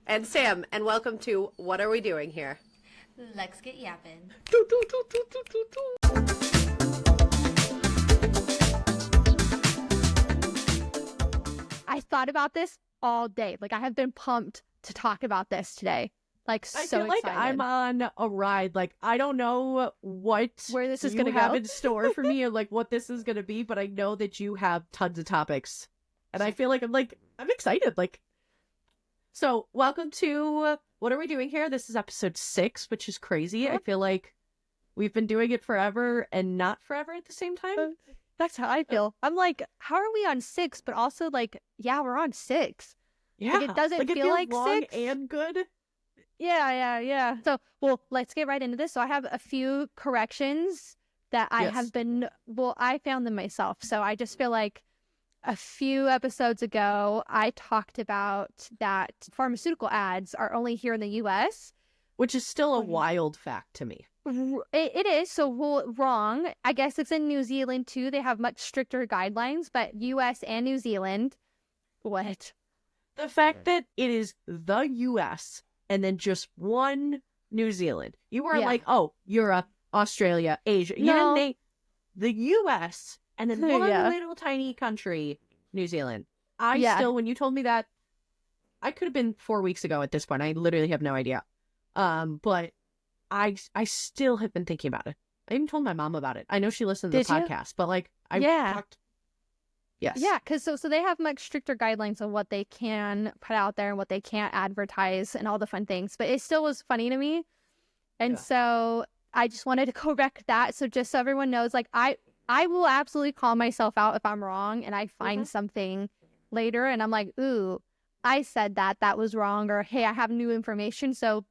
and Sam, and welcome to What Are We Doing Here? Let's get yapping. I thought about this all day. Like, I have been pumped to talk about this today. Like, so I feel like excited. I'm on a ride. Like, I don't know where this is you going to have go in store for me or like what this is going to be, but I know that you have tons of topics. And I feel like I'm excited. So welcome to What Are We Doing Here? This is episode 6, which is crazy. I feel like we've been doing it forever and not forever at the same time. That's how I feel. I'm like, how are we on 6? But also, like, yeah, we're on 6. Yeah. Like, it doesn't it feel feels like long 6. and good. Yeah. So, well, let's get right into this. So I have a few corrections that I have been, I found them myself. So I just feel like a few episodes ago, I talked about that pharmaceutical ads are only here in the U.S. Which is still a wild fact to me. It is. So wrong. I guess it's in New Zealand too. They have much stricter guidelines, but U.S. and New Zealand. What? The fact that it is the U.S. and then just one New Zealand. You were like, oh, Europe, Australia, Asia. You didn't name the U.S. and then one little tiny country, New Zealand. Still, when you told me that, I could have been 4 weeks ago at this point. I literally have no idea. But I still have been thinking about it. I even told my mom about it. I know she listened to the podcast, but like, I talked. Yes. Yeah, because so they have much stricter guidelines on what they can put out there and what they can't advertise and all the fun things. But it still was funny to me. And so I just wanted to correct that. So just so everyone knows, like, I will absolutely call myself out if I'm wrong and I find something later and I'm like, ooh, I said that was wrong, or hey, I have new information. So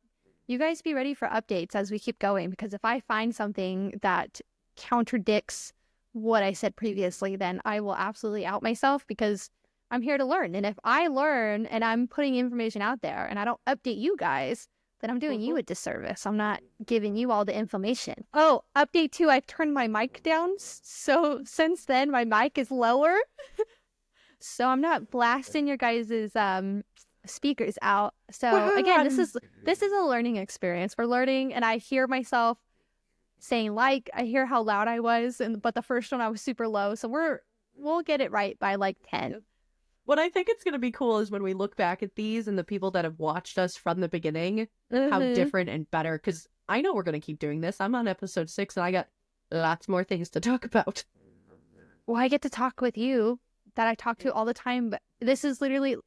you guys be ready for updates as we keep going, because if I find something that contradicts what I said previously, then I will absolutely out myself, because I'm here to learn. And if I learn and I'm putting information out there and I don't update you guys, then I'm doing you a disservice. I'm not giving you all the information. Oh, update 2, I've turned my mic down. So since then, my mic is lower. So I'm not blasting your guys' speakers out. So again, this is a learning experience. We're learning, and I hear myself saying I hear how loud I was, but the first one I was super low. So we'll get it right by like 10. What I think it's going to be cool is when we look back at these and the people that have watched us from the beginning, how different and better. Because I know we're going to keep doing this. I'm on episode 6 and I got lots more things to talk about. Well, I get to talk with you that I talk to all the time. But this is literally...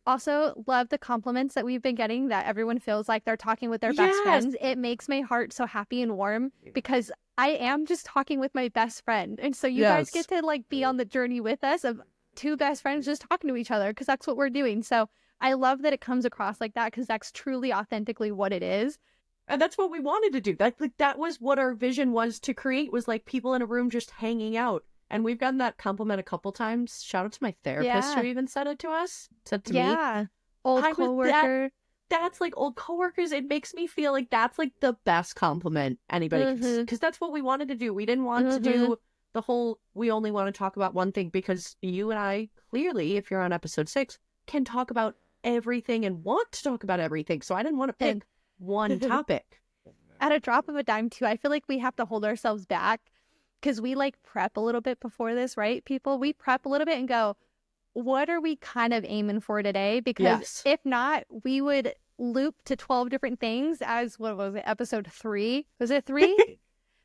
Also, love the compliments that we've been getting, that everyone feels like they're talking with their best friends. It makes my heart so happy and warm, because I am just talking with my best friend. And so you guys get to like be on the journey with us of two best friends just talking to each other, because that's what we're doing. So I love that it comes across like that, because that's truly authentically what it is. And that's what we wanted to do. That was what our vision was to create, was like people in a room just hanging out. And we've gotten that compliment a couple times. Shout out to my therapist who even said it to us. Said to me. Yeah. Old coworker. That's like old coworkers. It makes me feel like that's like the best compliment anybody can, because that's what we wanted to do. We didn't want to do the whole, we only want to talk about one thing, because you and I, clearly, if you're on episode 6, can talk about everything and want to talk about everything. So I didn't want to pick one topic. At a drop of a dime, too, I feel like we have to hold ourselves back, because we like prep a little bit before this, right, people? We prep a little bit and go, what are we kind of aiming for today? Because if not, we would loop to 12 different things, as, what was it, episode 3? Was it 3?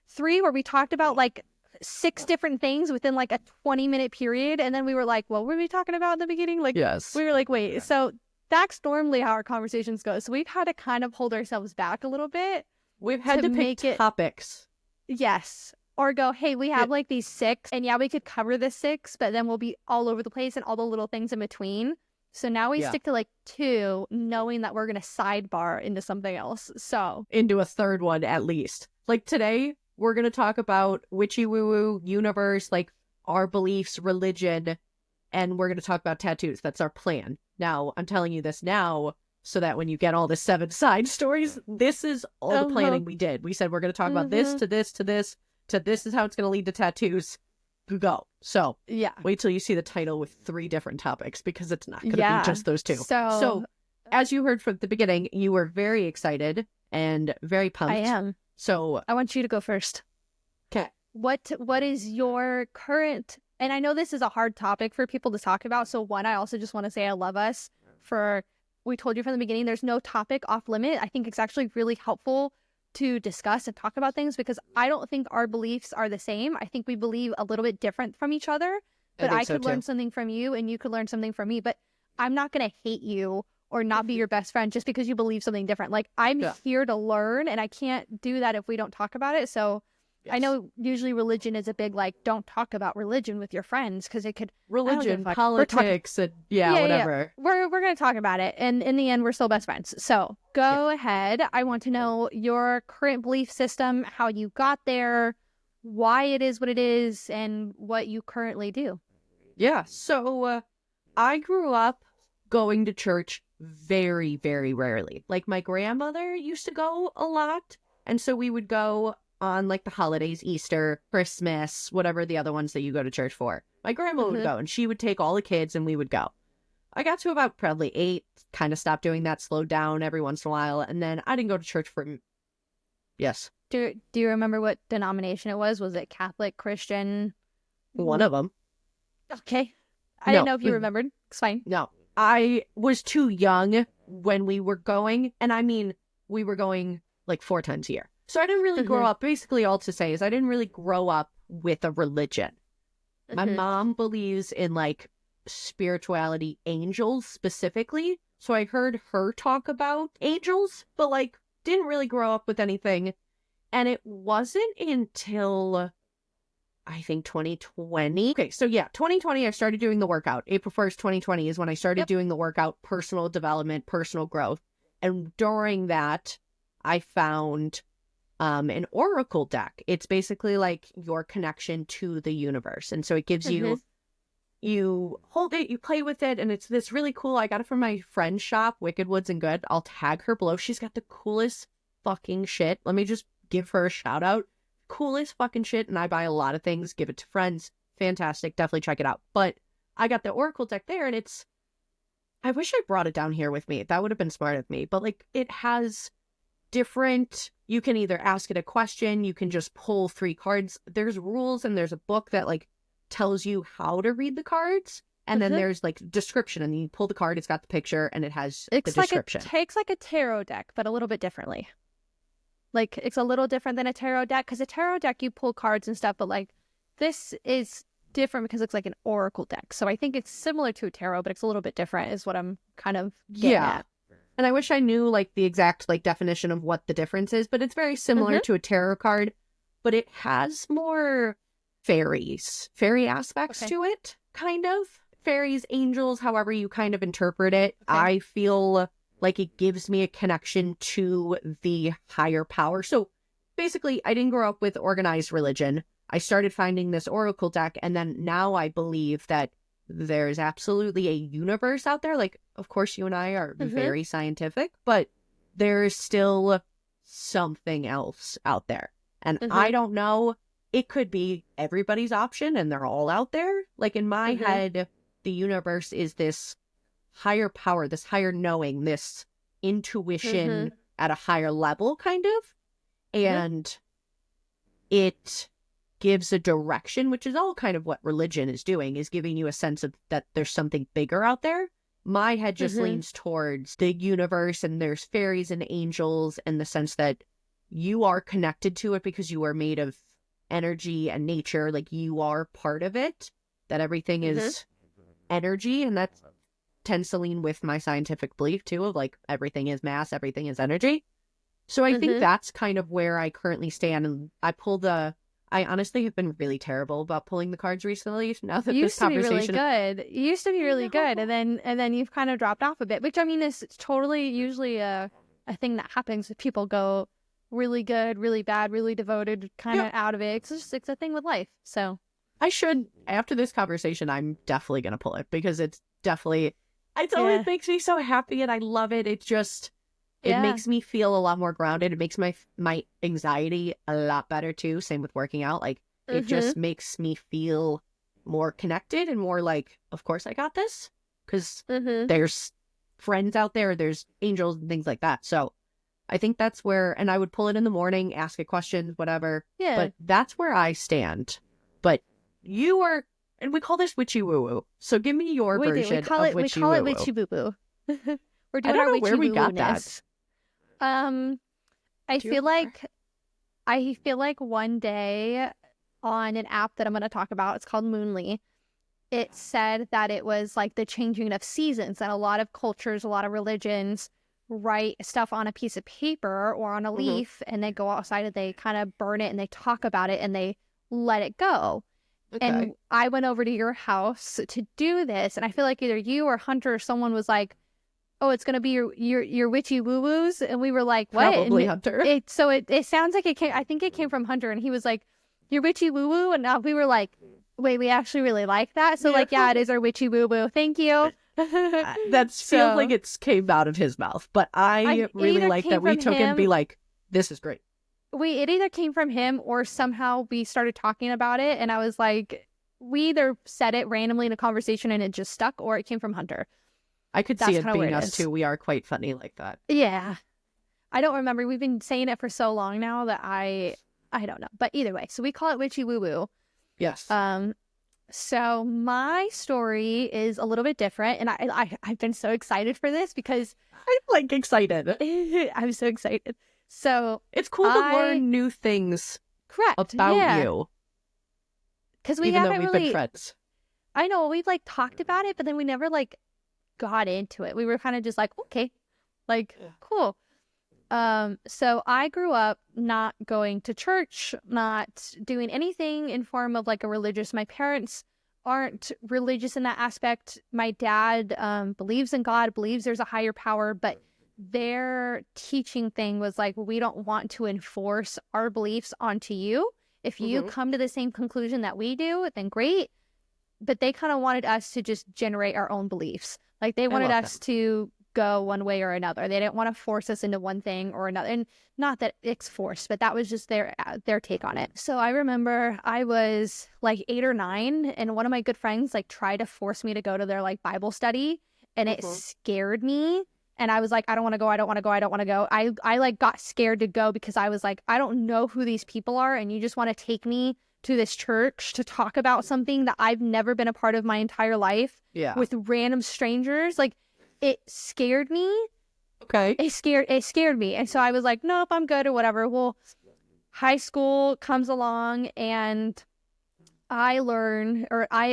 3, where we talked about like 6 different things within like a 20-minute period. And then we were like, what were we talking about in the beginning? Like, we were like, wait. So that's normally how our conversations go. So we've had to kind of hold ourselves back a little bit. We've had to pick topics. Yes. Or go, hey, we have like these 6, and we could cover the 6, but then we'll be all over the place and all the little things in between. So now we stick to like 2, knowing that we're going to sidebar into something else. So into a third one, at least. Like today, we're going to talk about witchy woo-woo, universe, like our beliefs, religion, and we're going to talk about tattoos. That's our plan. Now, I'm telling you this now so that when you get all the 7 side stories, this is all the planning we did. We said we're going to talk about this to this to this. So this is how it's going to lead to tattoos. Go. So wait till you see the title with 3 different topics, because it's not going to be just those 2. So as you heard from the beginning, you were very excited and very pumped. I am. So I want you to go first. okay. What is your current, and I know this is a hard topic for people to talk about, so one, I also just want to say I love us for, we told you from the beginning, there's no topic off limit. I think it's actually really helpful to discuss and talk about things because I don't think our beliefs are the same. I think we believe a little bit different from each other, but I could learn something from you and you could learn something from me, but I'm not going to hate you or not be your best friend just because you believe something different. Like, I'm here to learn, and I can't do that if we don't talk about it. So I know usually religion is a big, like, don't talk about religion with your friends because it could... Religion, politics, and whatever. We're going to talk about it. And in the end, we're still best friends. So go ahead. I want to know your current belief system, how you got there, why it is what it is, and what you currently do. Yeah. So I grew up going to church very, very rarely. Like, my grandmother used to go a lot. And so we would go on, like, the holidays, Easter, Christmas, whatever the other ones that you go to church for. My grandma would go, and she would take all the kids, and we would go. I got to about probably 8, kind of stopped doing that, slowed down every once in a while, and then I didn't go to church for... Yes. Do you remember what denomination it was? Was it Catholic, Christian? One of them. Okay. I didn't know if you remembered. It's fine. No. I was too young when we were going, and I mean, we were going like 4 times a year. So I didn't really grow up. Basically, all to say is I didn't really grow up with a religion. My mom believes in, like, spirituality, angels specifically. So I heard her talk about angels, but, like, didn't really grow up with anything. And it wasn't until, I think, 2020. Okay, so yeah, 2020, I started doing the workout. April 1st, 2020 is when I started doing the workout, personal development, personal growth. And during that, I found an oracle deck. It's basically like your connection to the universe. And so it gives you hold it, you play with it, and it's this really cool. I got it from my friend's shop, Wicked Woods and Good. I'll tag her below. She's got the coolest fucking shit. Let me just give her a shout out. Coolest fucking shit. And I buy a lot of things, give it to friends. Fantastic. Definitely check it out. But I got the oracle deck there, and it's, I wish I brought it down here with me. That would have been smart of me. But, like, it has different, you can either ask it a question, you can just pull 3 cards. There's rules, and there's a book that, like, tells you how to read the cards, and then there's, like, description, and you pull the card, it's got the picture, and it has the description. It's like a tarot deck, but a little bit differently. Like, it's a little different than a tarot deck, because a tarot deck, you pull cards and stuff, but, like, this is different because it's like an oracle deck. So I think it's similar to a tarot, but it's a little bit different is what I'm kind of getting at. And I wish I knew, like, the exact, like, definition of what the difference is, but it's very similar to a tarot card, but it has more fairy aspects to it, kind of. Fairies, angels, however you kind of interpret it. I feel like it gives me a connection to the higher power. So basically, I didn't grow up with organized religion. I started finding this oracle deck, and then now I believe that there's absolutely a universe out there. Like, of course, you and I are very scientific, but there's still something else out there. And I don't know, it could be everybody's option and they're all out there. Like, in my head, the universe is this higher power, this higher knowing, this intuition at a higher level, kind of. And it gives a direction, which is all kind of what religion is doing, is giving you a sense of that there's something bigger out there. My head just leans towards the universe, and there's fairies and angels, and the sense that you are connected to it because you are made of energy and nature. Like, you are part of it, that everything is energy, and that tends to lean with my scientific belief too, of, like, everything is mass, everything is energy. So I think that's kind of where I currently stand. And I honestly have been really terrible about pulling the cards recently. Now that this conversation, you used to be really good, and then you've kind of dropped off a bit, which, I mean, is totally usually a thing that happens if people go really good, really bad, really devoted, kind of out of it. It's a thing with life. So I should, after this conversation, I'm definitely gonna pull it, because it's definitely, it always makes me so happy, and I love it. It just, it makes me feel a lot more grounded. It makes my anxiety a lot better too. Same with working out. Like, it just makes me feel more connected and more like, of course I got this. Because there's friends out there, there's angels and things like that. So I think that's where, and I would pull it in the morning, ask it questions, whatever. Yeah. But that's where I stand. But you are, and we call this witchy woo woo. So give me your version of witchy we call it woo witchy boo boo. We're I doing don't our know witchy where we woo got that. I Do you feel remember? like one day on an app that I'm going to talk about, it's called Moonly. It said that it was like the changing of seasons, and a lot of cultures, a lot of religions write stuff on a piece of paper or on a leaf, and they go outside and they kind of burn it and they talk about it and they let it go. Okay. And I went over to your house to do this, and I feel like either you or Hunter or someone was like, "Oh, it's gonna be your witchy woo woos," and we were like, "What?" Probably and Hunter. It sounds like it came. I think it came from Hunter, and he was like, "Your witchy woo woo," and we were like, "Wait, we actually really like that." So like, yeah, it is our witchy woo woo. Thank you. That feels So- like it's came out of his mouth, but I it really either like came that we from took it and be him- like, this is great. It either came from him or somehow we started talking about it, and I was like, we either said it randomly in a conversation and it just stuck, or it came from Hunter. I could That's see it kinda where being it us is. too. We are quite funny like that. Yeah. I don't remember. We've been saying it for so long now that I don't know. But either way, so we call it witchy woo woo. Yes. So my story is a little bit different, and I've been so excited for this because I'm like excited. I'm so excited. So It's cool to learn new things correct about you, because we even though haven't we've really. been friends. I know we've like talked about it, but then we never like got into it. We were kind of just like, okay, like cool. So I grew up not going to church, not doing anything in form of like a religious. My parents aren't religious in that aspect. My dad believes in God, believes there's a higher power, but their teaching thing was like, we don't want to enforce our beliefs onto you. If you come to the same conclusion that we do, then great. But they kind of wanted us to just generate our own beliefs. Like they wanted us to go one way or another. They didn't want to force us into one thing or another. And not that it's forced, but that was just their take on it. So I remember I was like 8 or 9, and one of my good friends like tried to force me to go to their like Bible study, and it scared me. And I was like, I don't want to go. I don't want to go. I don't want to go. I like got scared to go because I was like, I don't know who these people are, and you just want to take me to this church to talk about something that I've never been a part of my entire life with random strangers. Like, it scared me. Okay. It scared me. And so I was like, nope, I'm good or whatever. Well, high school comes along and I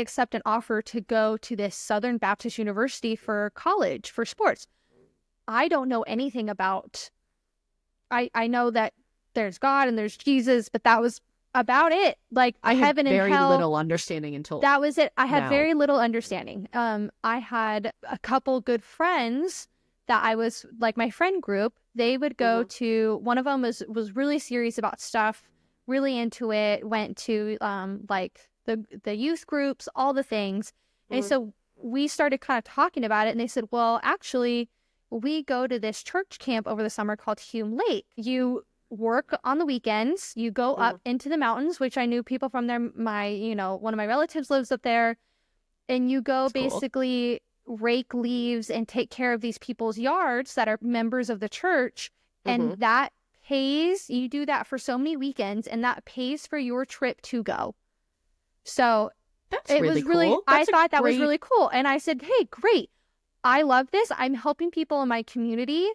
accept an offer to go to this Southern Baptist University for college, for sports. I don't know anything about, I know that there's God and there's Jesus, but that was about it. Like, I heaven had and very hell, little understanding until that was it. I had now. very little understanding. I had a couple good friends that I was like my friend group. They would go to, one of them was really serious about stuff, really into it, went to like the youth groups, all the things. And so we started kind of talking about it, and they said, well, actually, we go to this church camp over the summer called Hume Lake. You work on the weekends, you go up into the mountains, which I knew people from there. One of my relatives lives up there, and you go basically rake leaves and take care of these people's yards that are members of the church, and that pays. You do that for so many weekends, and that pays for your trip to go. So That's it really was really cool. I thought that was really cool, and I said, hey, great, I love this. I'm helping people in my community,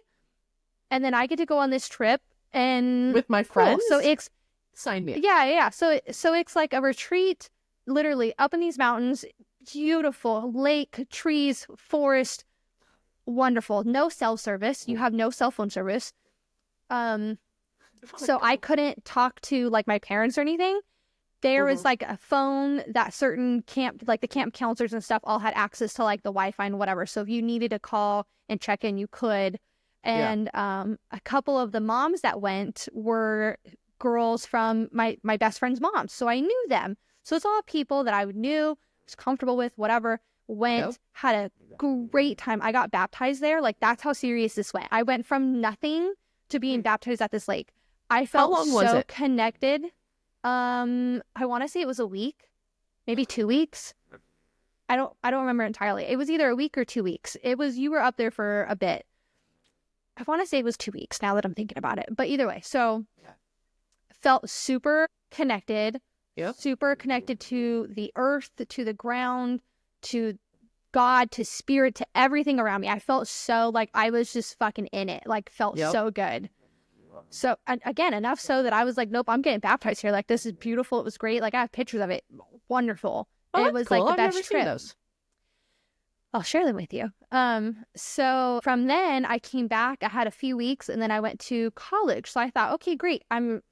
and then I get to go on this trip and with my friends. So it's sign me up. yeah. So it's like a retreat, literally up in these mountains, beautiful lake, trees, forest, wonderful. No cell service. You have no cell phone service. So I couldn't talk to like my parents or anything. There was like a phone that certain camp, like the camp counselors and stuff, all had access to like the Wi-Fi and whatever. So if you needed to call and check in, you could. And a couple of the moms that went were girls from my best friend's mom. So I knew them. So it's all people that I knew, was comfortable with, whatever. Went, had a great time. I got baptized there. Like, that's how serious this went. I went from nothing to being baptized at this lake. I felt How long was so it? connected. I want to say it was a week, maybe 2 weeks. I don't remember entirely. It was either a week or 2 weeks. You were up there for a bit. I want to say it was 2 weeks now that I'm thinking about it. But either way, so felt super connected. Yep. Super connected to the earth, to the ground, to God, to spirit, to everything around me. I felt so like I was just fucking in it. Like felt so good. So again, enough so that I was like, nope, I'm getting baptized here. Like this is beautiful. It was great. Like I have pictures of it. Wonderful. Oh, it was cool. like the I've best never trip. seen those. I'll share them with you. So from then I came back. I had a few weeks, and then I went to college. So I thought, okay, great. I'm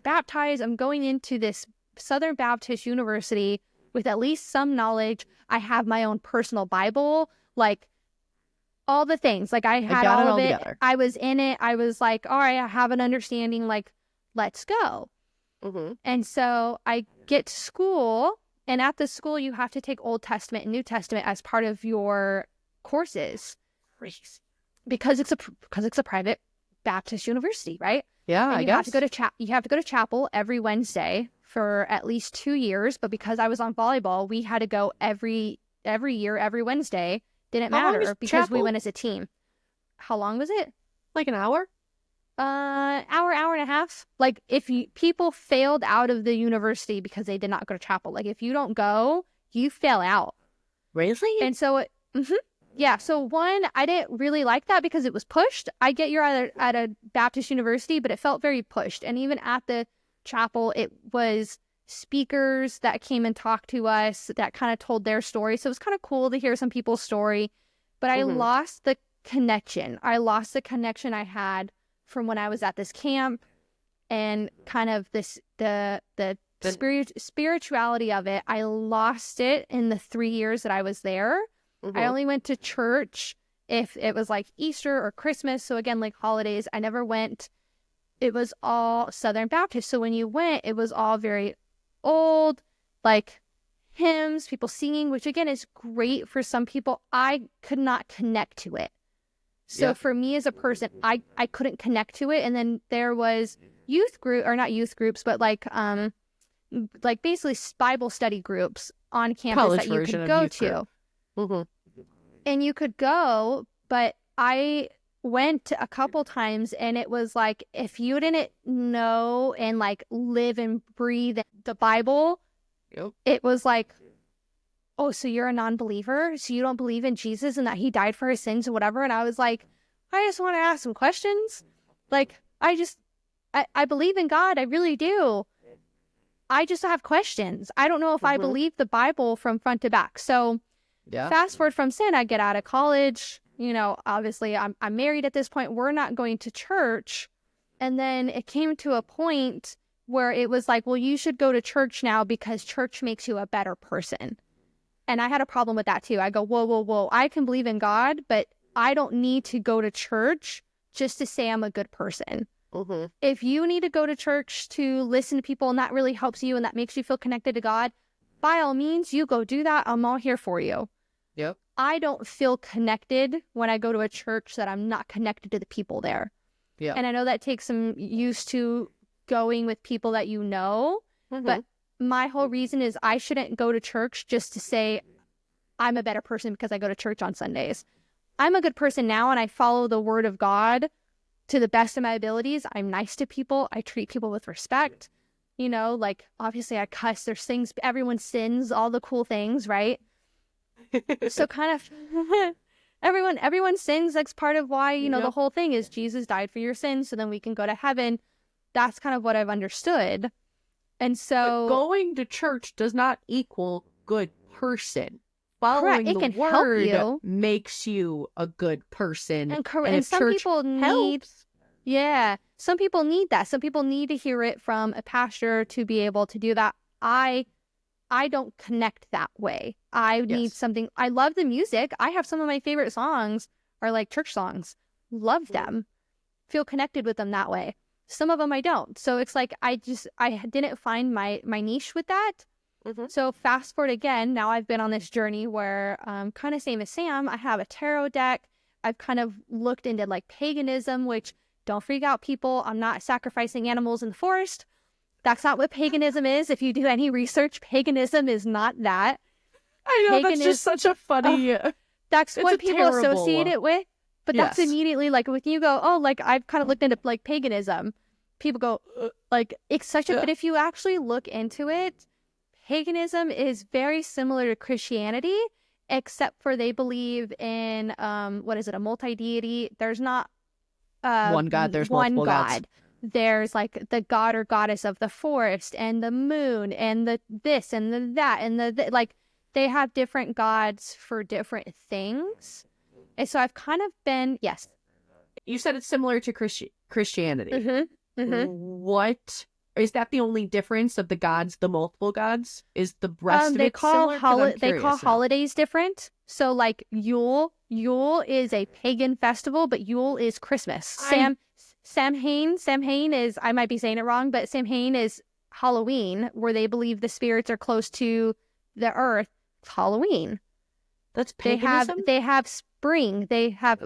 baptized. I'm going into this Southern Baptist University with at least some knowledge. I have my own personal Bible, like all the things. Like I had all of it. Together. I was in it. I was like, all right, I have an understanding. Like, let's go. Mm-hmm. And so I get to school. And at the school, you have to take Old Testament and New Testament as part of your courses, because it's a private Baptist university, right? Yeah, and I you guess. You have to go to chapel every Wednesday for at least 2 years. But because I was on volleyball, we had to go every year, every Wednesday. Didn't How long matter is because we chapel? went as a team. How long was it? Like an hour? Hour and a half. Like if people failed out of the university because they did not go to chapel. Like if you don't go, you fail out. Really? And so yeah. So one, I didn't really like that because it was pushed. I get you're at a Baptist university, but it felt very pushed. And even at the chapel, it was speakers that came and talked to us that kind of told their story. So it was kind of cool to hear some people's story. But I lost the connection. I lost the connection I had from when I was at this camp, and kind of the spirituality of it. I lost it in the 3 years that I was there. I only went to church if it was like Easter or Christmas. So again, like holidays, I never went. It was all Southern Baptist. So when you went, it was all very old, like hymns, people singing, which again is great for some people. I could not connect to it. So for me as a person, I couldn't connect to it. And then there was not youth groups, but like basically Bible study groups on campus College that you version could of go youth to. group. And you could go, but I went a couple times, and it was like, if you didn't know and like live and breathe the Bible, it was like, oh, so you're a non-believer? So you don't believe in Jesus and that he died for his sins and whatever? And I was like, I just want to ask some questions. Like, I believe in God. I really do. I just have questions. I don't know if I believe the Bible from front to back. So fast forward from sin, I get out of college. You know, obviously I'm married at this point. We're not going to church. And then it came to a point where it was like, well, you should go to church now because church makes you a better person. And I had a problem with that too. I go, whoa. I can believe in God, but I don't need to go to church just to say I'm a good person. If you need to go to church to listen to people and that really helps you and that makes you feel connected to God, by all means, you go do that. I'm all here for you. Yep. I don't feel connected when I go to a church that I'm not connected to the people there. Yeah. And I know that takes some used to going with people that you know, but my whole reason is I shouldn't go to church just to say I'm a better person because I go to church on Sundays. I'm a good person now, and I follow the word of God to the best of my abilities. I'm nice to people. I treat people with respect. You know, like obviously I cuss. There's things, everyone sins, all the cool things, right? So kind of everyone sins. That's part of why, you know, the whole thing is Jesus died for your sins so then we can go to heaven. That's kind of what I've understood. And so but going to church does not equal good person. Following it the can word help you. Makes you a good person. And some people need, some people need that. Some people need to hear it from a pastor to be able to do that. I don't connect that way. I need something. I love the music. I have some of my favorite songs are like church songs. Love them. Feel connected with them that way. Some of them I don't. So it's like I didn't find my niche with that. So fast forward again, now I've been on this journey where kind of same as Sam, I have a tarot deck. I've kind of looked into like paganism, which don't freak out people. I'm not sacrificing animals in the forest. That's not what paganism is. If you do any research, paganism is not that. I know, that's Paganism, just such a funny... that's it's what a people terrible... associate it with. But that's Yes. immediately, like, when you go, oh, like, I've kind of looked into, like, paganism. People go, like, it's such a... But if you actually look into it, paganism is very similar to Christianity, except for they believe in, what is it, a multi-deity? There's not one god, there's one multiple god. gods. There's, like, the god or goddess of the forest, and the moon, and the this, and the that, and like, they have different gods for different things. And so I've kind of been, yes. You said it's similar to Christianity. Mm-hmm. Mm-hmm. What is that? The only difference of the gods, the multiple gods, is the rest of it similar? They call holidays different. So like Yule is a pagan festival, but Yule is Christmas. Samhain is, I might be saying it wrong, but Samhain is Halloween, where they believe the spirits are close to the earth. It's Halloween. That's paganism? They have spring. They have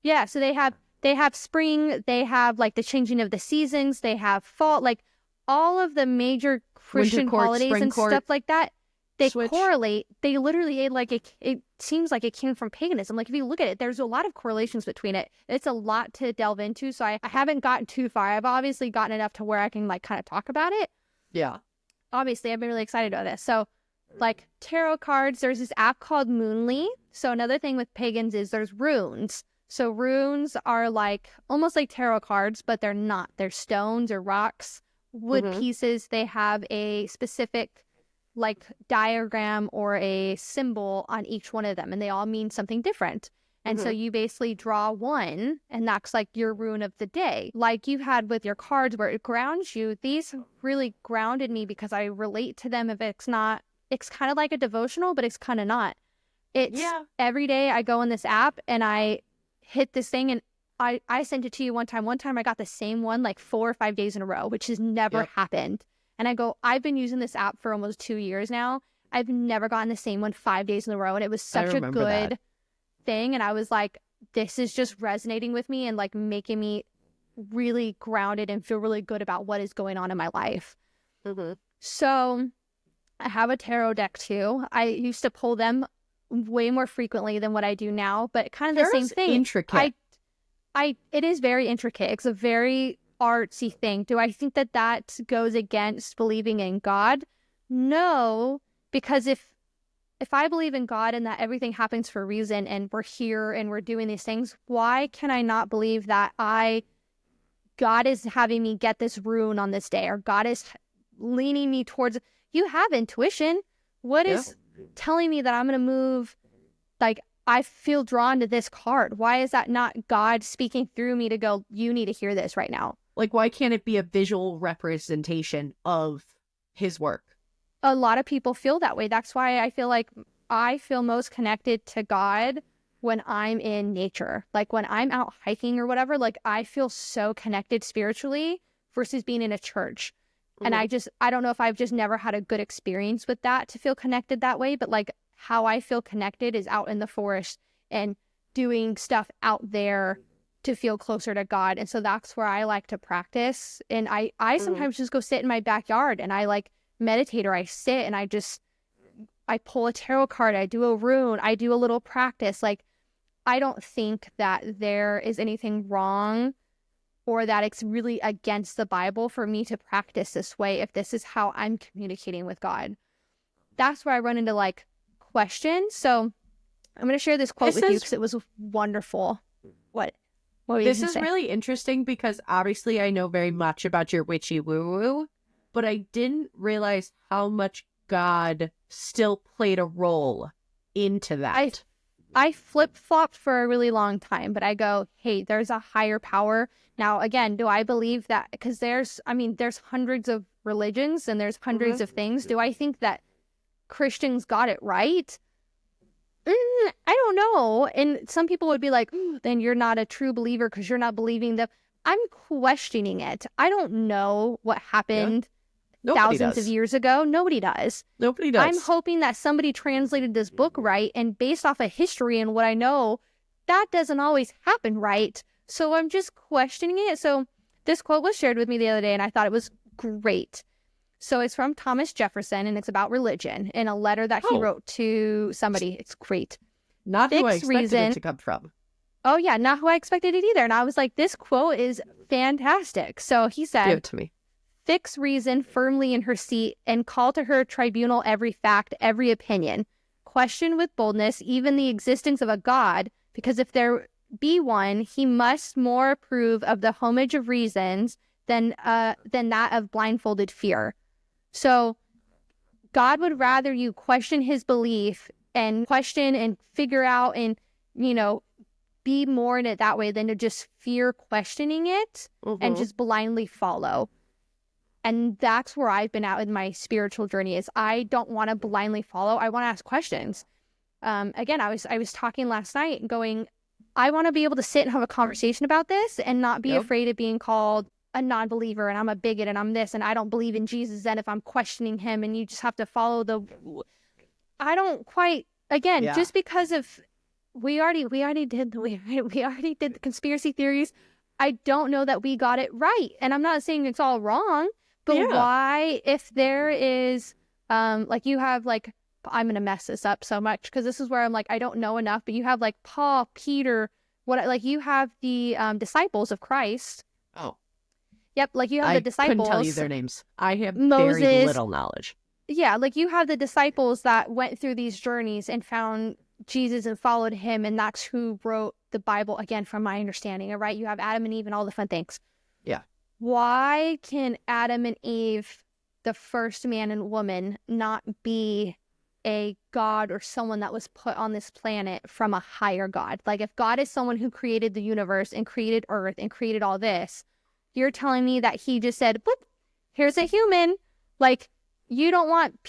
yeah, so they have spring, they have like the changing of the seasons, they have fall, like all of the major Christian holidays and stuff like that. They correlate. They literally, like, it seems like it came from paganism. Like, if you look at it, there's a lot of correlations between it. It's a lot to delve into, so I haven't gotten too far. I've obviously gotten enough to where I can, like, kind of talk about it. Yeah. Obviously, I've been really excited about this. So, like, tarot cards, there's this app called Moonly. So another thing with pagans is there's runes. So runes are like, almost like tarot cards, but they're not. They're stones or rocks, wood pieces. They have a specific, like, diagram or a symbol on each one of them, and they all mean something different. And so you basically draw one, and that's like your rune of the day. Like you had with your cards where it grounds you, these really grounded me because I relate to them. If it's not, it's kind of like a devotional, but it's kind of not. It's every day I go in this app and I hit this thing, and I sent it to you one time. One time I got the same one like 4 or 5 days in a row, which has never happened. And I go, I've been using this app for almost 2 years now. I've never gotten the same one 5 days in a row. And it was such a good thing. And I was like, this is just resonating with me and like making me really grounded and feel really good about what is going on in my life. So I have a tarot deck too. I used to pull them way more frequently than what I do now, but kind of the same thing. Intricate. It is very intricate. It's a very artsy thing. Do I think that that goes against believing in God? No, because if I believe in God and that everything happens for a reason and we're here and we're doing these things, why can I not believe that God is having me get this rune on this day, or God is leaning me towards... You have intuition. What is telling me that I'm going to move? Like, I feel drawn to this card. Why is that not God speaking through me to go, you need to hear this right now? Like, why can't it be a visual representation of his work? A lot of people feel that way. That's why I feel like I feel most connected to God when I'm in nature. Like when I'm out hiking or whatever, like I feel so connected spiritually versus being in a church. And I don't know if I've just never had a good experience with that to feel connected that way. But like how I feel connected is out in the forest and doing stuff out there to feel closer to God. And so that's where I like to practice. And I sometimes just go sit in my backyard and I like meditate, or I sit and I pull a tarot card, I do a rune, I do a little practice. Like, I don't think that there is anything wrong or that it's really against the Bible for me to practice this way if this is how I'm communicating with God. That's where I run into like questions. So I'm going to share this quote with you because it was wonderful. What were you This gonna is say? really interesting because obviously I know very much about your witchy woo-woo, but I didn't realize how much God still played a role into that. I flip-flopped for a really long time, but I go, hey, there's a higher power. Now, again, do I believe that? Because there's hundreds of religions and there's hundreds of things. Do I think that Christians got it right? I don't know. And some people would be like, then you're not a true believer because you're not believing them. I'm questioning it. I don't know what happened thousands of years ago. Nobody does. Nobody does. I'm hoping that somebody translated this book right, and based off of history and what I know, that doesn't always happen right. So I'm just questioning it. So this quote was shared with me the other day, and I thought it was great. So it's from Thomas Jefferson, and it's about religion in a letter that he wrote to somebody. It's great. Not who I expected it to come from. Oh, yeah, not who I expected it either. And I was like, this quote is fantastic. So he said, give it to me. Fix reason firmly in her seat and call to her tribunal every fact, every opinion. Question with boldness even the existence of a God, because if there be one, he must more approve of the homage of reasons than that of blindfolded fear. So God would rather you question his belief and question and figure out and, be more in it that way than to just fear questioning it and just blindly follow. And that's where I've been at with my spiritual journey is I don't want to blindly follow. I want to ask questions. Again, I was talking last night going, I want to be able to sit and have a conversation about this and not be afraid of being called a non-believer and I'm a bigot and I'm this and I don't believe in Jesus. And if I'm questioning him and you just have to follow I don't quite, again, just because of, we already did the conspiracy theories. I don't know that we got it right. And I'm not saying it's all wrong, but why, if there is, you have I'm going to mess this up so much because this is where I'm like, I don't know enough, but you have Paul, Peter, you have the disciples of Christ. Oh. Yep. You have the disciples. I couldn't tell you their names. I have Moses, very little knowledge. Yeah. You have the disciples that went through these journeys and found Jesus and followed him. And that's who wrote the Bible, again, from my understanding. All right. You have Adam and Eve and all the fun things. Yeah. Why can Adam and Eve, the first man and woman, not be a god or someone that was put on this planet from a higher God? If God is someone who created the universe and created Earth and created all this, you're telling me that he just said, boop, here's a human. You don't want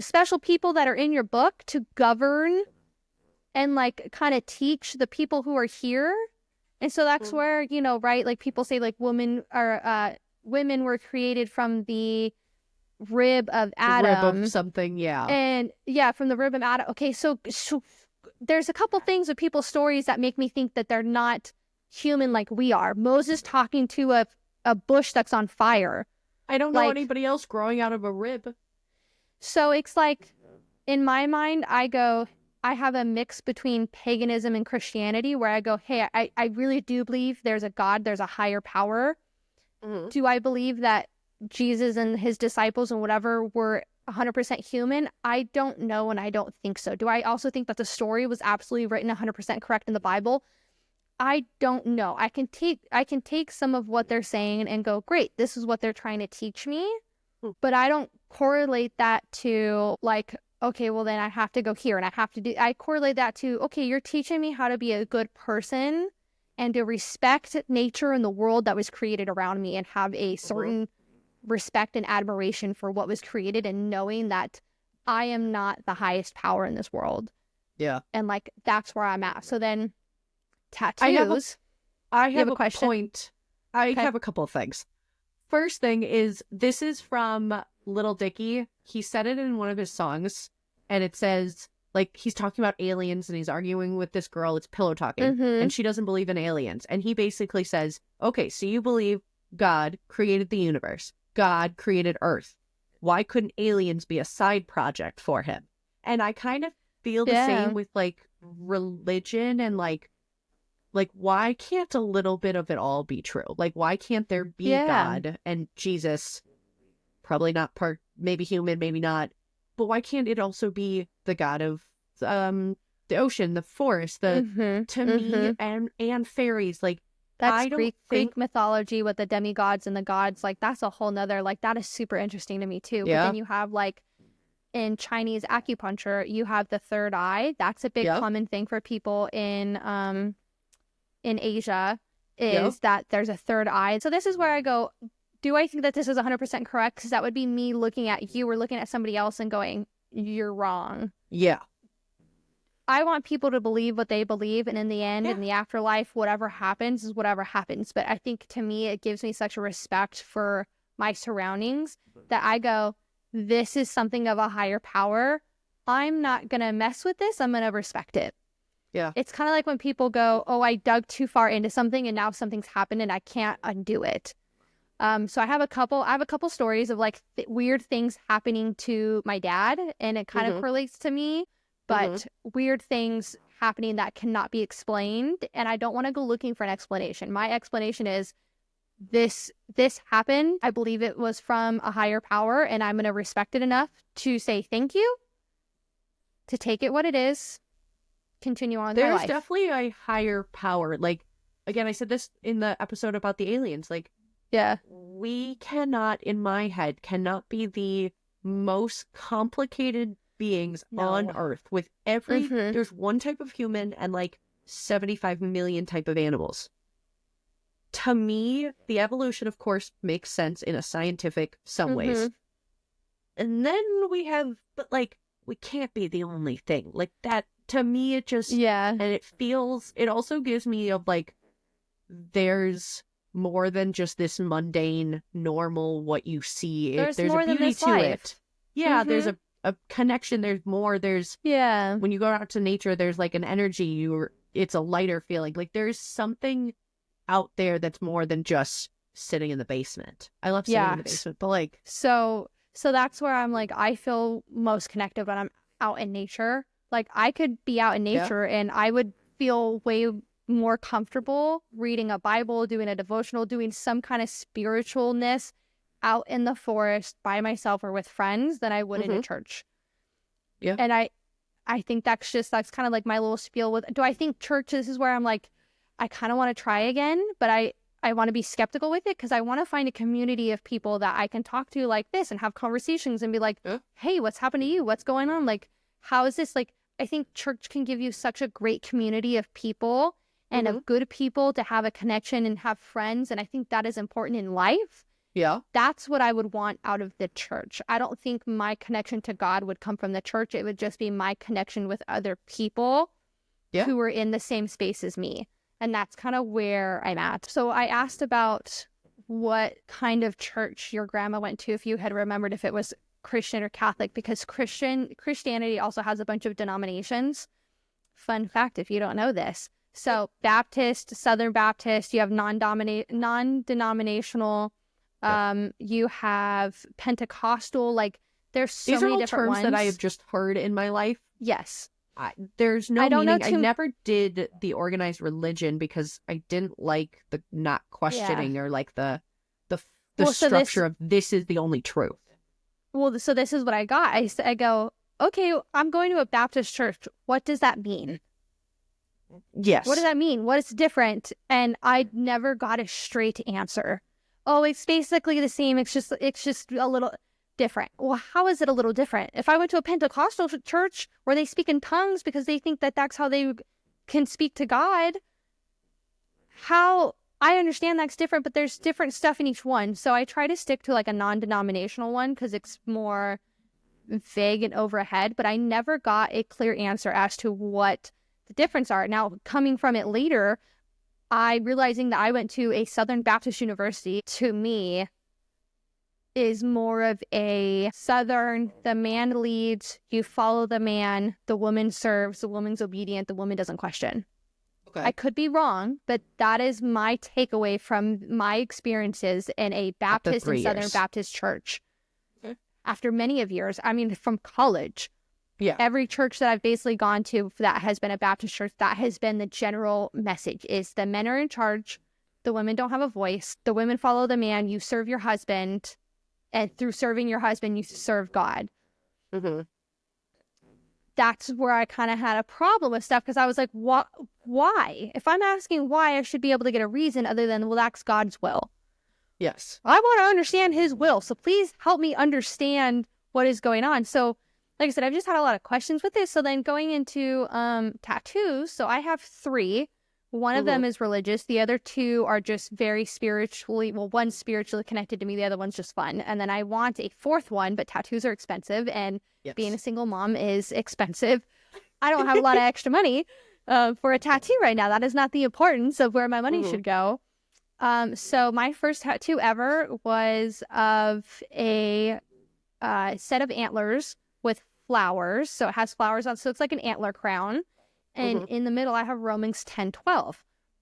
special people that are in your book to govern and kind of teach the people who are here. And so that's where, right? People say women were created from the rib of Adam. Rib of something, yeah. And from the rib of Adam. Okay, so there's a couple things with people's stories that make me think that they're not human like we are. Moses talking to a bush that's on fire. I don't know anybody else growing out of a rib. So it's in my mind, I have a mix between paganism and Christianity where I go, hey, I really do believe there's a God, there's a higher power. Mm-hmm. Do I believe that Jesus and his disciples and whatever were 100% human? I don't know, and I don't think so. Do I also think that the story was absolutely written 100% correct in the Bible? I don't know. I can take some of what they're saying and go, great, this is what they're trying to teach me. But I don't correlate that to okay, well then I have to go here and I correlate that to, okay, you're teaching me how to be a good person and to respect nature and the world that was created around me and have a certain respect and admiration for what was created and knowing that I am not the highest power in this world. Yeah. And that's where I'm at. So then tattoos. I have a question? point. I have a couple of things. First thing is, this is from Little Dicky. He said it in one of his songs, and it says, he's talking about aliens, and he's arguing with this girl. It's pillow talking, and she doesn't believe in aliens. And he basically says, okay, so you believe God created the universe. God created Earth. Why couldn't aliens be a side project for him? And I kind of feel the same with, religion and, why can't a little bit of it all be true? Why can't there be God and Jesus, probably not maybe human, maybe not, but why can't it also be the God of the ocean, the forest, me, and fairies? That's Greek mythology with the demigods and the gods. That's a whole nother, that is super interesting to me too. Yeah. But then you have in Chinese acupuncture, you have the third eye. That's a big common thing for people in Asia is that there's a third eye. So this is where I go, do I think that this is 100% correct? Because that would be me looking at you or looking at somebody else and going, you're wrong. Yeah. I want people to believe what they believe. And in the end, in the afterlife, whatever happens is whatever happens. But I think to me, it gives me such a respect for my surroundings that I go, this is something of a higher power. I'm not going to mess with this. I'm going to respect it. Yeah. It's kind of like when people go, oh, I dug too far into something and now something's happened and I can't undo it. So I have a couple stories of like weird things happening to my dad, and it kind of correlates to me, but weird things happening that cannot be explained, and I don't want to go looking for an explanation. My explanation is this happened. I believe it was from a higher power, and I'm going to respect it enough to say thank you, to take it what it is, continue on with my life. There's definitely a higher power. Like, again, I said this in the episode about the aliens. Like, yeah, we cannot, in my head, cannot be the most complicated beings on Earth. With every, there's one type of human and like 75 million type of animals. To me, the evolution, of course, makes sense in a scientific some ways. And then we have, but like, we can't be the only thing. Like that, to me, it just, and it feels, it also gives me of like, there's more than just this mundane, normal, what you see. There's more a beauty than this to life. it. Yeah, there's a connection. There's more. There's, when you go out to nature, there's like an energy. It's a lighter feeling. Like there's something out there that's more than just sitting in the basement. I love sitting in the basement, but like, so that's where I'm like, I feel most connected when I'm out in nature. Like I could be out in nature and I would feel way more comfortable reading a Bible, doing a devotional, doing some kind of spiritualness out in the forest by myself or with friends than I would in a church. Yeah. And I think that's kind of like my little spiel with, do I think church, this is where I'm like, I kind of want to try again, but I want to be skeptical with it because I want to find a community of people that I can talk to like this and have conversations and be like, hey, what's happened to you? What's going on? Like, how is this? Like, I think church can give you such a great community of people and of good people to have a connection and have friends. And I think that is important in life. Yeah. That's what I would want out of the church. I don't think my connection to God would come from the church. It would just be my connection with other people who were in the same space as me. And that's kind of where I'm at. So I asked about what kind of church your grandma went to, if you had remembered if it was Christian or Catholic, because Christianity also has a bunch of denominations. Fun fact, if you don't know this. So Baptist, Southern Baptist, you have non-denominational, you have Pentecostal, like there's so these many are all different terms ones that I have just heard in my life. Yes. There's no I don't meaning. know I never did the organized religion because I didn't like the not questioning or like the structure of this is the only truth. Well, so this is what I got. I go, okay, I'm going to a Baptist church. What does that mean? Yes. What does that mean? What is different? And I never got a straight answer. Oh, it's basically the same. It's just a little different. Well, how is it a little different? If I went to a Pentecostal church where they speak in tongues because they think that that's how they can speak to God, how I understand that's different, but there's different stuff in each one. So I try to stick to like a non-denominational one because it's more vague and overhead, but I never got a clear answer as to what the difference are. Now, coming from it later, I realizing that I went to a Southern Baptist University, to me, is more of a Southern, the man leads, you follow the man, the woman serves, the woman's obedient, the woman doesn't question. Okay. I could be wrong, but that is my takeaway from my experiences in a Baptist and Southern Baptist church. Okay. After many of years, I mean, from college. Yeah. Every church that I've basically gone to that has been a Baptist church, that has been the general message is the men are in charge, the women don't have a voice, the women follow the man, you serve your husband, and through serving your husband, you serve God. Mm-hmm. That's where I kind of had a problem with stuff because I was like, what? Why? If I'm asking why, I should be able to get a reason other than, well, that's God's will. Yes. I want to understand his will, so please help me understand what is going on. So, like I said, I've just had a lot of questions with this. So then going into tattoos, so I have 3. One of them is religious. The other 2 are just very spiritually, well, one's spiritually connected to me. The other one's just fun. And then I want a 4th one, but tattoos are expensive. And being a single mom is expensive. I don't have a lot of extra money for a tattoo right now. That is not the importance of where my money should go. So my first tattoo ever was of a set of antlers with flowers. So it has flowers on. So it's like an antler crown. And in the middle, I have Romans 10:12.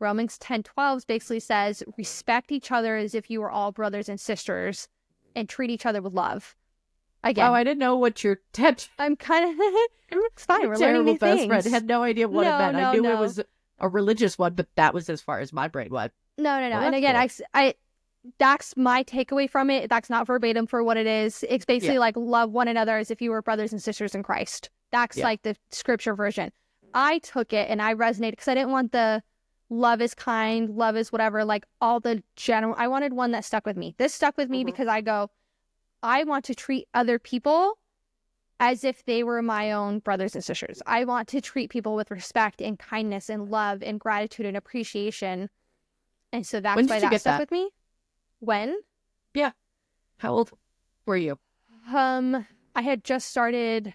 Romans 10:12 basically says, respect each other as if you were all brothers and sisters and treat each other with love. Again. Oh, I didn't know what your I'm kind of, it's fine. We're learning terrible new best things. friend. I had no idea what it No, meant. I knew no. it was a religious one, but that was as far as my brain went. No. Well, And that's again, cool. I that's my takeaway from it. That's not verbatim for what it is. It's basically like love one another as if you were brothers and sisters in Christ. That's like the scripture version. I took it and I resonated because I didn't want the love is kind, love is whatever, like all the general. I wanted one that stuck with me. This stuck with me because I want to treat other people as if they were my own brothers and sisters. I want to treat people with respect and kindness and love and gratitude and appreciation. And so that's why that stuck with me. When? Yeah. How old were you? I had just started.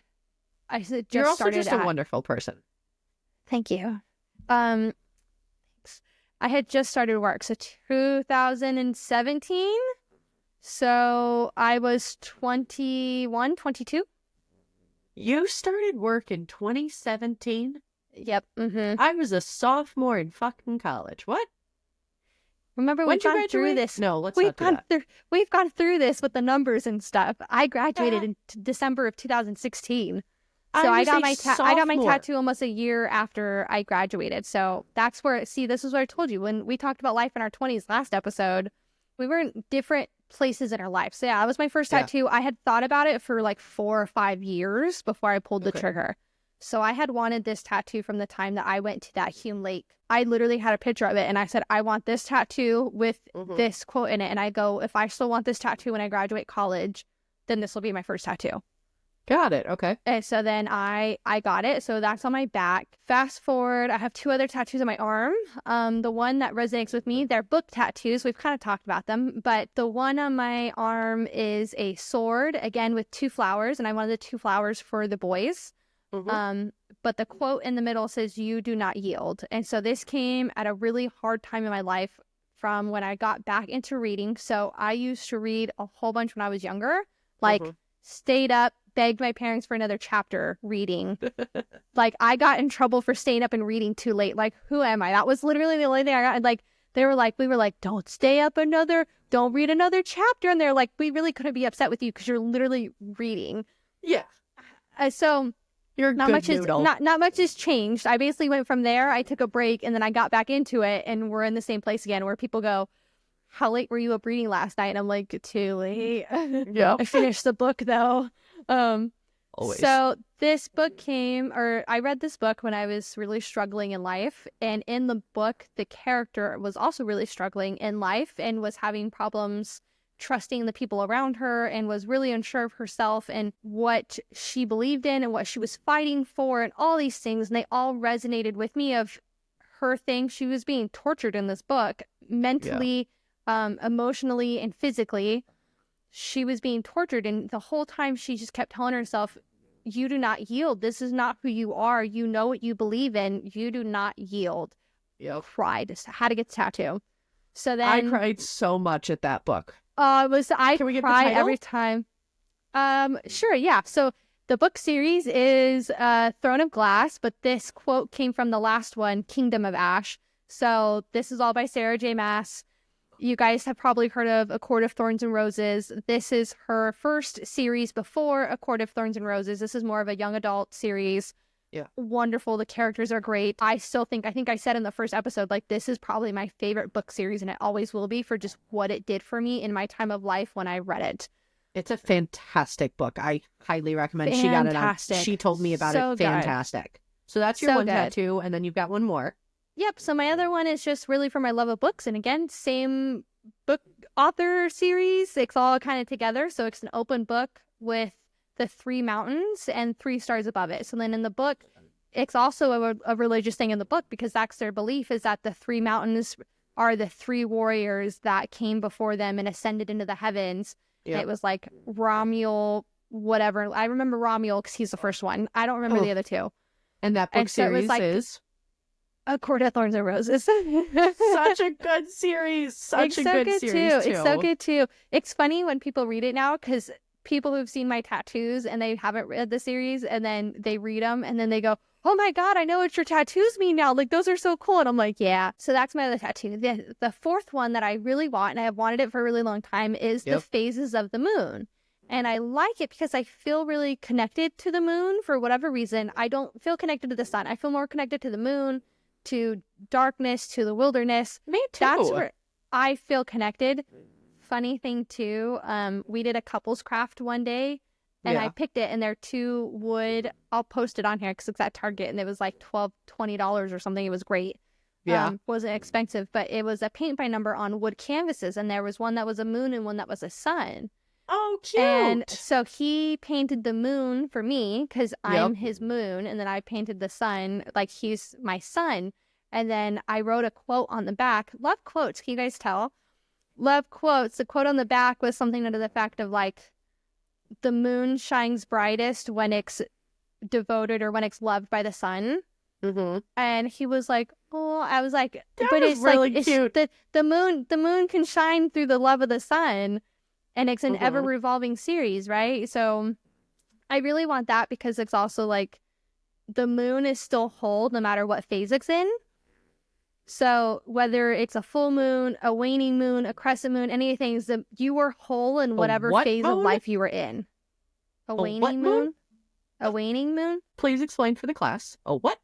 You're also just a wonderful person. Thank you. I had just started work, so 2017. So I was 21, 22. You started work in 2017? Yep. I was a sophomore in fucking college. What? Remember, When we've gone through this. No, let's not do that. We've gone through this with the numbers and stuff. I graduated in December of 2016. So I got my tattoo almost a year after I graduated. So that's where, see, this is what I told you. When we talked about life in our 20s last episode, we were in different places in our life. So yeah, that was my first tattoo. I had thought about it for like 4 or 5 years before I pulled the trigger. So I had wanted this tattoo from the time that I went to that Hume Lake. I literally had a picture of it and I said, I want this tattoo with this quote in it. And I go, if I still want this tattoo when I graduate college, then this will be my first tattoo. Got it. Okay. And so then I got it. So that's on my back. Fast forward, I have 2 other tattoos on my arm. The one that resonates with me, they're book tattoos. We've kind of talked about them. But the one on my arm is a sword, again, with 2 flowers. And I wanted the 2 flowers for the boys. But the quote in the middle says, you do not yield. And so this came at a really hard time in my life from when I got back into reading. So I used to read a whole bunch when I was younger, like stayed up, begged my parents for another chapter reading. Like I got in trouble for staying up and reading too late. Like, who am I? That was literally the only thing I got. And like, we were like, don't stay up don't read another chapter. And they're like, we really couldn't be upset with you because you're literally reading. Yeah. So you're not much has changed. I basically went from there. I took a break and then I got back into it and we're in the same place again where people go, how late were you up reading last night? And I'm like, too late. Yeah. I finished the book though. Always. So this book I read this book when I was really struggling in life. And in the book, the character was also really struggling in life and was having problems trusting the people around her and was really unsure of herself and what she believed in and what she was fighting for and all these things. And they all resonated with me of her thing. She was being tortured in this book mentally, emotionally, and physically. She was being tortured. And the whole time she just kept telling herself, you do not yield. This is not who you are. You know what you believe in. You do not yield. Cried. Had to get the tattoo. So then I cried so much at that book. Can we get the title? Every time. Sure, yeah. So the book series is Throne of Glass, but this quote came from the last one, Kingdom of Ash. So this is all by Sarah J. Maas. You guys have probably heard of A Court of Thorns and Roses. This is her first series before A Court of Thorns and Roses. This is more of a young adult series. Yeah. Wonderful. The characters are great. I think I said in the first episode, like, this is probably my favorite book series, and it always will be for just what it did for me in my time of life when I read it. It's a fantastic book. I highly recommend. Fantastic. She told me about So it. Fantastic. So that's your one tattoo, and then you've got one more. Yep. So my other one is just really for my love of books. And again, same book author series. It's all kind of together. So it's an open book with the 3 mountains and 3 stars above it. So then in the book, it's also a religious thing in the book because that's their belief, is that the 3 mountains are the 3 warriors that came before them and ascended into the heavens. Yep. It was like Romuald, whatever. I remember Romuald because he's the first one. I don't remember the other 2. And that book series is A Court of Thorns and Roses. Such a good series. Such a good series too. It's so good too. It's funny when people read it now because people who've seen my tattoos and they haven't read the series, and then they read them and then they go, oh my God, I know what your tattoos mean now. Like, those are so cool. And I'm like, yeah. So that's my other tattoo. The fourth one that I really want, and I have wanted it for a really long time, is the phases of the moon. And I like it because I feel really connected to the moon for whatever reason. I don't feel connected to the sun. I feel more connected to the moon, to darkness, to the wilderness. Me too. That's where I feel connected. Funny thing too, we did a couples craft one day, and I picked it, and they're 2 wood. I'll post it on here because it's at Target, and it was like $20 or something. It was great. Wasn't expensive, but it was a paint by number on wood canvases, and there was one that was a moon and one that was a sun. Oh, cute. And so he painted the moon for me because I'm his moon, and then I painted the sun like he's my sun. And then I wrote a quote on the back. Love quotes. Can you guys tell? Love quotes. The quote on the back was something to the effect of like, the moon shines brightest when it's devoted or when it's loved by the sun. And he was like, oh, I was like, that but was it's really like cute. The moon can shine through the love of the sun, and it's an ever revolving series, right? So I really want that because it's also like the moon is still whole no matter what phase it's in. So whether it's a full moon, a waning moon, a crescent moon, anything, you were whole in whatever phase of life you were in. A waning moon? A waning moon? Please explain for the class. A what?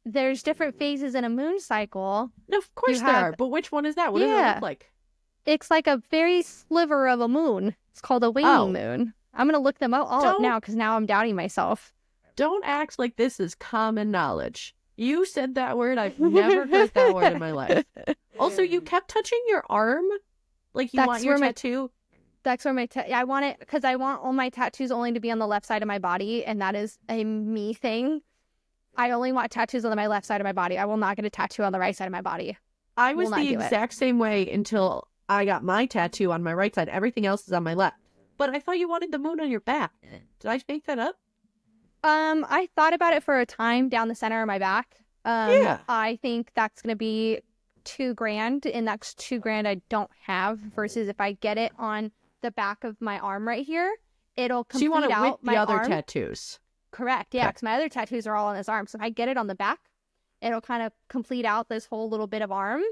There's different phases in a moon cycle. No, of course there are. But which one is that? What does it look like? It's like a very sliver of a moon. It's called a waning moon. I'm going to look them all up now because now I'm doubting myself. Don't act like this is common knowledge. You said that word. I've never heard that word in my life. Also, you kept touching your arm. Like you want your tattoo. That's where I want it because I want all my tattoos only to be on the left side of my body. And that is a me thing. I only want tattoos on my left side of my body. I will not get a tattoo on the right side of my body. I was the exact same way until I got my tattoo on my right side. Everything else is on my left. But I thought you wanted the moon on your back. Did I make that up? I thought about it for a time down the center of my back. I think that's going to be $2,000, and that's $2,000 I don't have. Versus if I get it on the back of my arm right here, it'll complete out my arm. So you want it with the other tattoos? Correct. Yeah, because my other tattoos are all on this arm. So if I get it on the back, it'll kind of complete out this whole little bit of arm.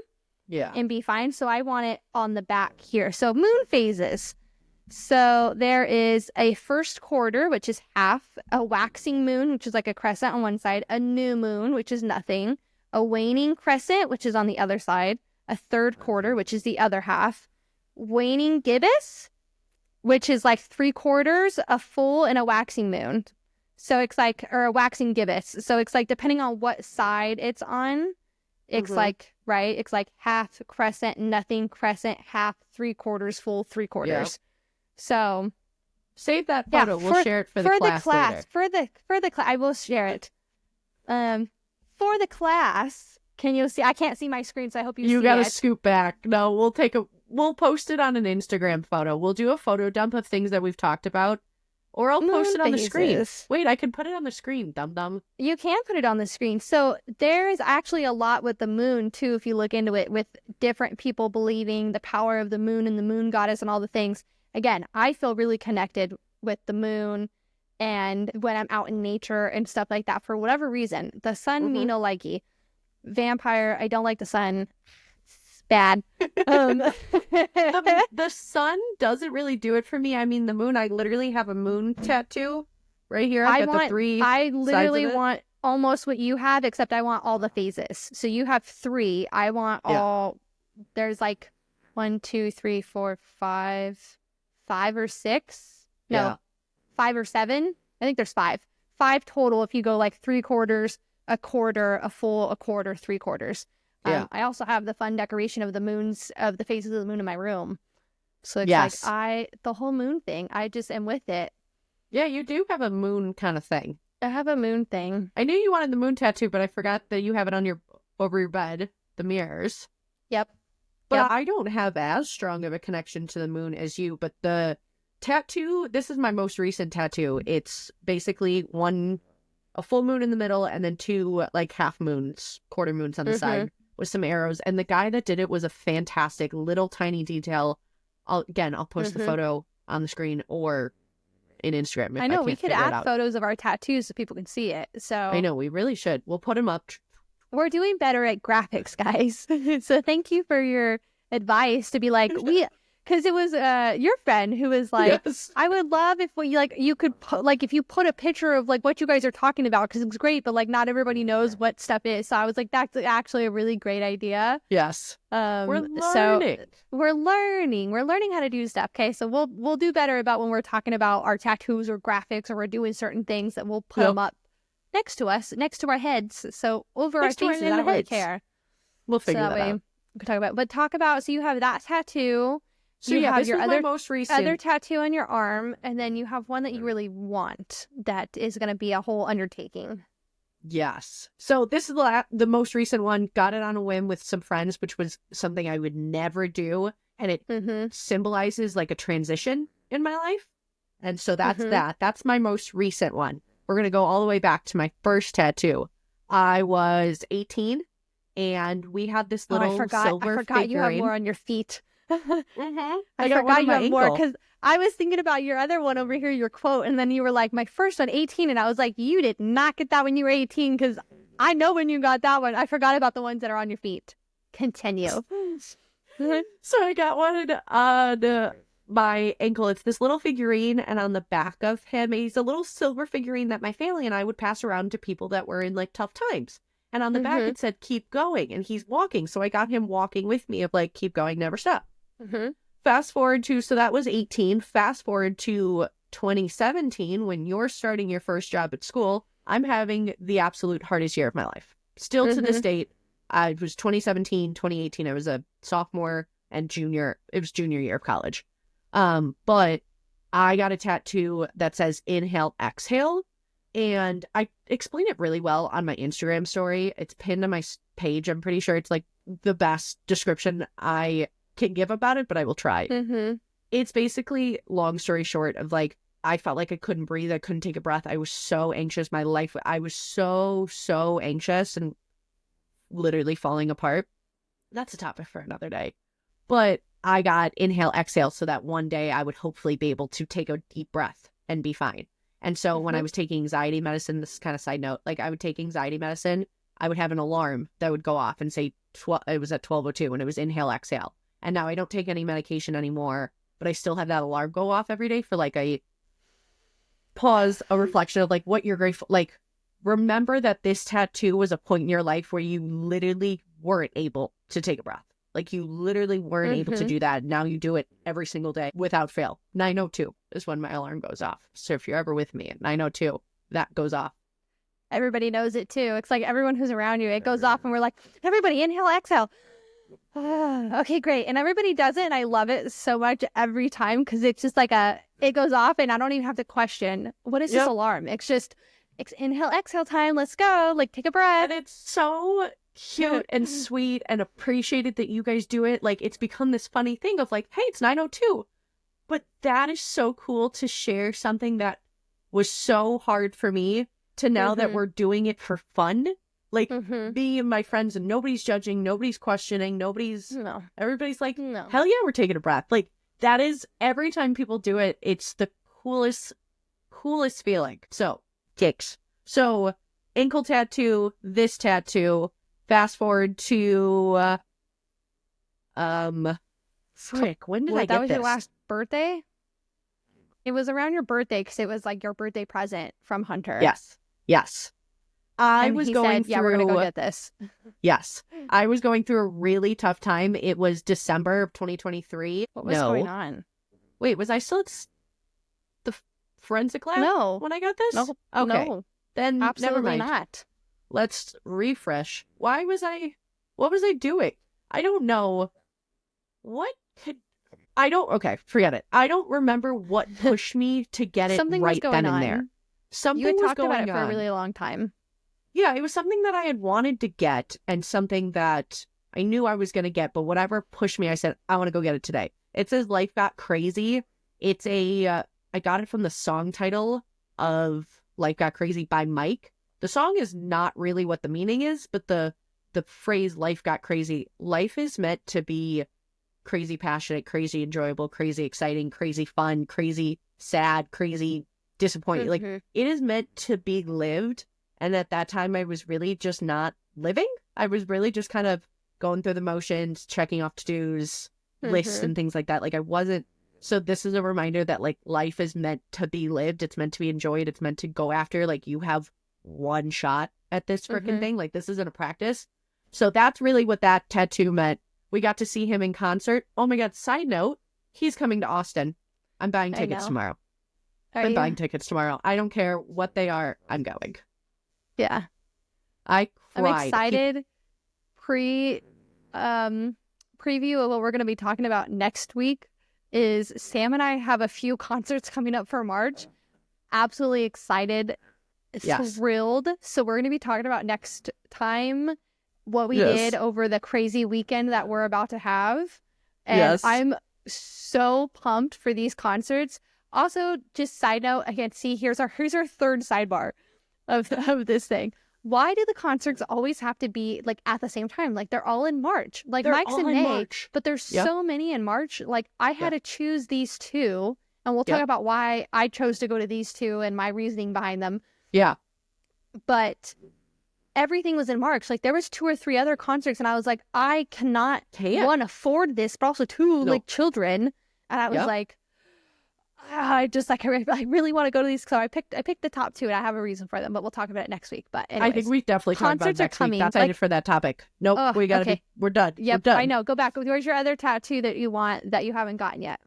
Yeah. And be fine. So I want it on the back here. So moon phases. So there is a first quarter, which is half, a waxing moon, which is like a crescent on one side, a new moon, which is nothing, a waning crescent, which is on the other side, a third quarter, which is the other half, waning gibbous, which is like 3/4, a full, and a waxing moon. So it's like, or a waxing gibbous. So it's like, depending on what side it's on, it's like, right? It's like half crescent, nothing crescent, half 3/4, full 3/4. Yeah. So save that photo. We'll share it for the class later. For the class, I will share it. For the class, can you see? I can't see my screen, so I hope you see it. You gotta scoot back. No, we'll post it on an Instagram photo. We'll do a photo dump of things that we've talked about. Or I'll post it on the screen. Wait, I can put it on the screen, dum-dum. You can put it on the screen. So there is actually a lot with the moon, too, if you look into it, with different people believing the power of the moon and the moon goddess and all the things. Again, I feel really connected with the moon, and when I'm out in nature and stuff like that, for whatever reason. The sun, me no likey. Vampire, I don't like the sun. It's bad. The sun doesn't really do it for me. I mean, the moon, I literally have a moon tattoo right here. I've got the 3 I literally want almost what you have, except I want all the phases. So you have 3. I want all. There's like 1, 2, 3, 4, 5 or 6. No, 5 or 7. I think there's 5. 5 total if you go like 3/4, a quarter, a full, a quarter, 3/4. I also have the fun decoration of the moons, of the phases of the moon in my room. So it's like the whole moon thing. I just am with it. Yeah, you do have a moon kind of thing. I have a moon thing. I knew you wanted the moon tattoo, but I forgot that you have it on over your bed, the mirrors. Yep. But I don't have as strong of a connection to the moon as you. But the tattoo, this is my most recent tattoo. It's basically a full moon in the middle and then 2 like half moons, quarter moons on the side with some arrows. And the guy that did it was a fantastic little tiny detail. I'll post the photo on the screen, or in Instagram. If I know we can't could figure it add out. photos of our tattoos so people can see it. So I know we really should. We'll put them up. we're doing better at graphics, guys. So thank you for your advice to be like, because it was your friend who was like, Yes. I would love if you could put, like, if you put a picture of like what you guys are talking about, because it's great, but like not everybody knows what stuff is. So I was like, that's actually a really great idea. Yes. We're So learning. we're learning how to do stuff. Okay, so we'll do better about when we're talking about our tattoos or graphics, or we're doing certain things, that we'll put them up next to us, next to our heads, so over Next to our our faces. I don't really heads. care. We'll figure so that way out. we can talk about. But talk about. So you have that tattoo. So You yeah, have this your was my most recent. other tattoo on your arm, and then you have one that you really want that is going to be a whole undertaking. Yes. So this is the most recent one. Got it on a whim with some friends, which was something I would never do. And it symbolizes like a transition in my life. And so that's that. That's my most recent one. We're going to go all the way back to my first tattoo. I was 18 and we had this little silver I forgot figurine. you have more on your feet. I forgot you have more, ankle. because I was thinking about your other one over here, your quote, and then you were like, my first one, 18, and I was like, you did not get that when you were 18, because I know when you got that one. I forgot about the ones that are on your feet. Continue. So I got one on my ankle. It's this little figurine, and on the back of him, he's a little silver figurine that my family and I would pass around to people that were in like tough times. And on the back it said, keep going, and he's walking. So I got him walking with me of like, keep going, never stop. Fast forward to, so that was 18. Fast forward to 2017, when you're starting your first job at school. I'm having the absolute hardest year of my life. Still to this date. It was 2017, 2018. I was a sophomore and junior. It was junior year of college. But I got a tattoo that says inhale, exhale. And I explain it really well on my Instagram story. It's pinned on my page. I'm pretty sure it's like the best description I can give about it, but I will try. It's basically, long story short, of like, I felt like I couldn't breathe. I couldn't take a breath. I was so anxious. I was so anxious and literally falling apart. That's a topic for another day. But I got inhale, exhale, so that one day I would hopefully be able to take a deep breath and be fine. And so when I was taking anxiety medicine, this is kind of side note, like I would take anxiety medicine, I would have an alarm that would go off and say it was at 12:02 and it was inhale, exhale. And now I don't take any medication anymore, but I still have that alarm go off every day for like a pause, a reflection of like what you're grateful. Like, remember that this tattoo was a point in your life where you literally weren't able to take a breath. Like, you literally weren't able to do that. Now you do it every single day without fail. 9:02 is when my alarm goes off. So if you're ever with me at 9:02, that goes off. Everybody knows it too. It's like everyone who's around you, it goes off and we're like, everybody inhale, exhale. Okay, great. And everybody does it. And I love it so much every time, because it's just like it goes off and I don't even have to question, what is this alarm? It's just, it's inhale, exhale time. Let's go. Like, take a breath. And it's so cute and sweet and appreciated that you guys do it. Like, it's become this funny thing of like, hey, it's 9:02. But that is so cool to share something that was so hard for me to now that we're doing it for fun. Like, me and my friends, and nobody's judging, nobody's questioning, everybody's like, hell yeah, we're taking a breath. Like, that is, every time people do it, it's the coolest feeling. So, kicks. So, ankle tattoo, this tattoo, fast forward to, frick, when did I get that was this? your last birthday? It was around your birthday, because it was like your birthday present from Hunter. Yes. I And was he going said, through. yeah, we're gonna go get this. Yes. I was going through a really tough time. It was December of 2023. What was going on? Wait, was I still at the forensic lab? No. When I got this? No. Okay. No, Then absolutely never mind. not. Let's refresh. What was I doing? I don't know. Okay, forget it. I don't remember what pushed me to get it Something was right going then and on. there. Something You had was talked going about it for a on. really long time. Yeah, it was something that I had wanted to get and something that I knew I was going to get, but whatever pushed me, I said, I want to go get it today. It says Life Got Crazy. It's I got it from the song title of Life Got Crazy by Mike. The song is not really what the meaning is, but the phrase Life Got Crazy, life is meant to be crazy passionate, crazy enjoyable, crazy exciting, crazy fun, crazy sad, crazy disappointing. Like, Mm-hmm. it is meant to be lived. And at that time, I was really just not living. I was really just kind of going through the motions, checking off to-dos, lists, Mm-hmm. and things like that. Like, I wasn't. So this is a reminder that, like, life is meant to be lived. It's meant to be enjoyed. It's meant to go after. Like, you have one shot at this freaking Mm-hmm. thing. Like, this isn't a practice. So that's really what that tattoo meant. We got to see him in concert. Oh my God. Side note, he's coming to Austin. I'm buying I tickets know. tomorrow. Are I'm you? buying tickets tomorrow. I don't care what they are. I'm going. Yeah. I I'm cried. excited. Preview of what we're going to be talking about next week is Sam and I have a few concerts coming up for March. Absolutely excited. Yes. Thrilled. So we're going to be talking about next time what we Yes. did over the crazy weekend that we're about to have. And Yes. I'm so pumped for these concerts. Also, just side note, again, see, here's our third sidebar of this thing. Why do the concerts always have to be like at the same time? Like they're all in March. Like They're Mike's all in in May, March. but there's Yeah. so many in March. Like I had to choose these two, and we'll talk Yeah. about why I chose to go to these two and my reasoning behind them. Yeah. But everything was in March. Like there was 2 or 3 other concerts, and I was like, I cannot one afford this, but also two like children. And I was like, I just like I really want to go to these. So I picked the top 2, and I have a reason for them. But we'll talk about it next week. But anyways, I think we definitely talk about concerts it are next coming. week. That's excited Like, for that topic. Nope, we gotta okay. be. We're done. Yep, We're done. I know. Go back. Where's your other tattoo that you want that you haven't gotten yet?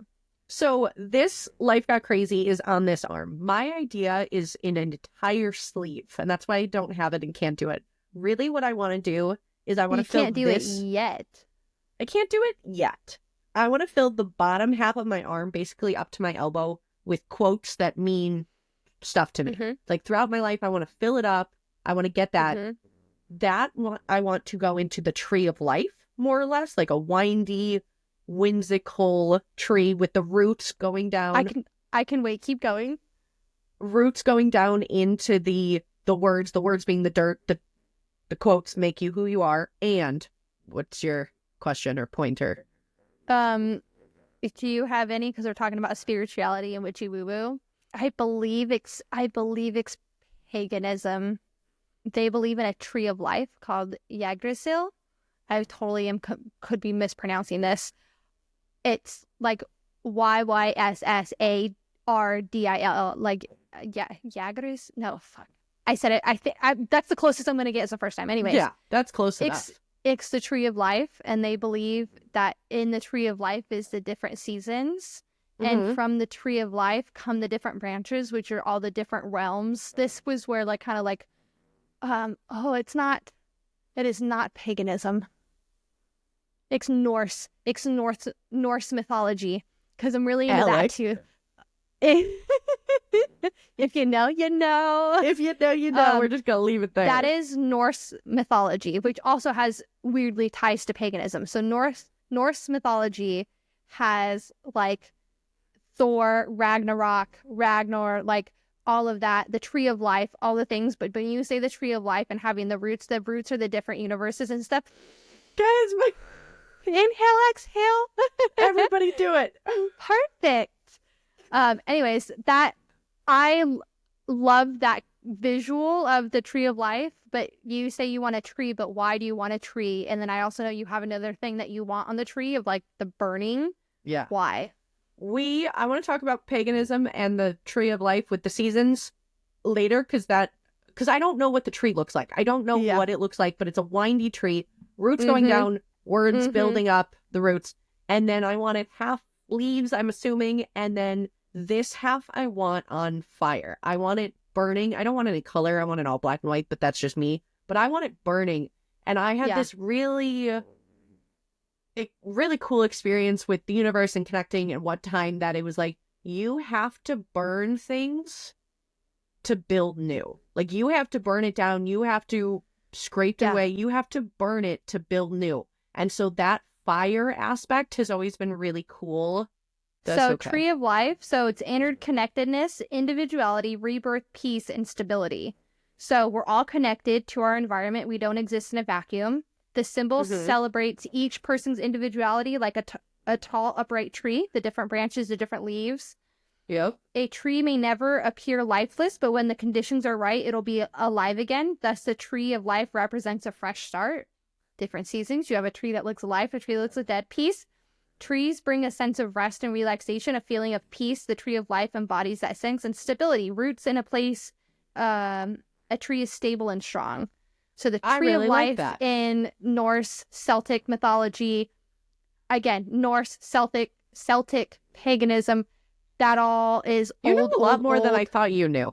So this Life Got Crazy is on this arm. My idea is in an entire sleeve, and that's why I don't have it and can't do it. Really, what I want to do is I want to fill can't do this. it yet. I can't do it yet. I want to fill the bottom half of my arm, basically up to my elbow, with quotes that mean stuff to me. Mm-hmm. Like throughout my life, I want to fill it up. I want to get that. Mm-hmm. That I want to go into the tree of life, more or less, like a windy, whimsical tree with the roots going down. I can wait. Keep going. Roots going down into the words being the dirt, the quotes make you who you are. And what's your question or pointer? Do you have any? Because we're talking about spirituality and witchy woo woo. I believe it's paganism. They believe in a tree of life called Yggdrasil. I totally could be mispronouncing this. It's like Yyssadil, like Yggdrasil. No, fuck. I said it. I think that's the closest I'm gonna get as the first time. Anyways, Yeah, that's close enough. It's the tree of life, and they believe that in the tree of life is the different seasons, and from the tree of life come the different branches, which are all the different realms. This was where like kind of like, it is not paganism. It's Norse. It's Norse mythology, because I'm really into that too. If you know, you know. If you know, you know. We're just gonna leave it there. That is Norse mythology, which also has weirdly ties to paganism. So Norse mythology has like Thor, Ragnarok, Ragnar, like all of that, the tree of life, all the things. But when you say the tree of life and having the roots are the different universes and stuff. Guys, Inhale, exhale. Everybody do it. Perfect. Anyways, that I love that visual of the tree of life, but you say you want a tree, but why do you want a tree? And then I also know you have another thing that you want on the tree of like the burning. Yeah. Why? I want to talk about paganism and the tree of life with the seasons later, because I don't know what the tree looks like. I don't know what it looks like, but it's a windy tree, roots going down, words building up the roots. And then I want it half leaves, I'm assuming, and then this half I want on fire. I want it burning. I don't want any color. I want it all black and white, but that's just me. But I want it burning. And I had this really cool experience with the universe and connecting at what time that it was like, you have to burn things to build new. Like, you have to burn it down. You have to scrape it away. You have to burn it to build new. And so that fire aspect has always been really cool. Tree of life, so it's interconnectedness, individuality, rebirth, peace, and stability. So we're all connected to our environment. We don't exist in a vacuum. The symbol celebrates each person's individuality, like a tall, upright tree, the different branches, the different leaves. Yep. A tree may never appear lifeless, but when the conditions are right, it'll be alive again. Thus, the tree of life represents a fresh start. Different seasons. You have a tree that looks alive, a tree that looks like dead. Peace. Trees bring a sense of rest and relaxation, a feeling of peace. The tree of life embodies that sense, and stability. Roots in a place, a tree is stable and strong. So the tree of life in Norse Celtic mythology, again, Norse Celtic paganism, that all is you old, know a lot old, more old. than I thought you knew.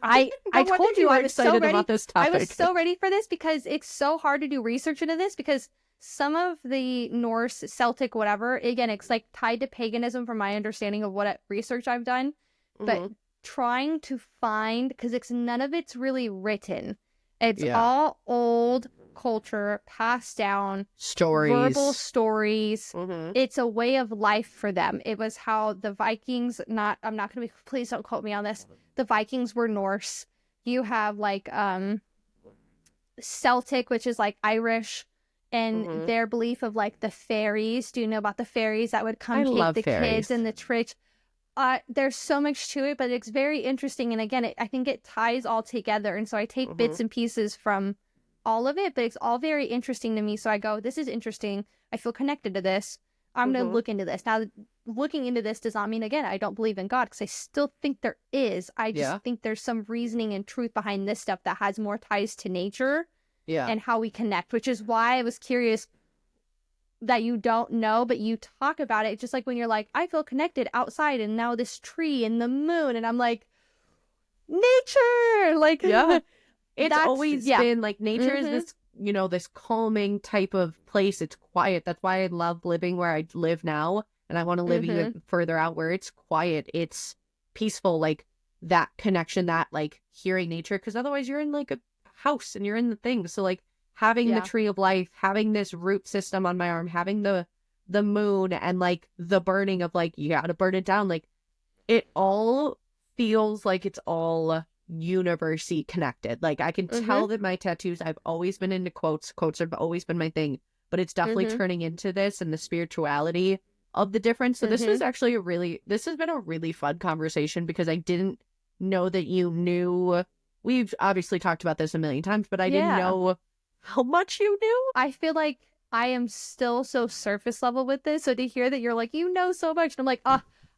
I told you I was so ready about this topic. I was so ready for this because it's so hard to do research into this because some of the Norse, Celtic, whatever, again, it's like tied to paganism from my understanding of what research I've done. But trying to find, because it's none of it's really written. It's all old culture passed down, stories, verbal stories. It's a way of life for them. It was how the Vikings, I'm not gonna be, please don't quote me on this, the Vikings were Norse. You have like Celtic, which is like Irish, and their belief of like the fairies. Do you know about the fairies that would come take the kids and the tricks? There's so much to it, but it's very interesting, and again, I think it ties all together, and so I take bits and pieces from all of it, but it's all very interesting to me. So I go, this is interesting. I feel connected to this. I'm going to look into this. Now, looking into this does not mean, again, I don't believe in God, because I still think there is. I just think there's some reasoning and truth behind this stuff that has more ties to nature and how we connect, which is why I was curious that you don't know, but you talk about it. Just like when you're like, I feel connected outside, and now this tree and the moon, and I'm like, nature! Like, it's always been like nature is this, you know, this calming type of place. It's quiet. That's why I love living where I live now. And I want to live even further out where it's quiet. It's peaceful, like that connection, that like hearing nature. Because otherwise you're in like a house and you're in the thing. So like having the tree of life, having this root system on my arm, having the moon and like the burning of like, you got to burn it down. Like it all feels like it's all universally connected. Like I can tell that my tattoos, I've always been into quotes have always been my thing, but it's definitely turning into this and the spirituality of the difference. So this was actually this has been a really fun conversation because I didn't know that you knew. We've obviously talked about this a million times, but I didn't know how much you knew. I feel like I am still so surface level with this, so to hear that you're like, you know so much, and I'm like,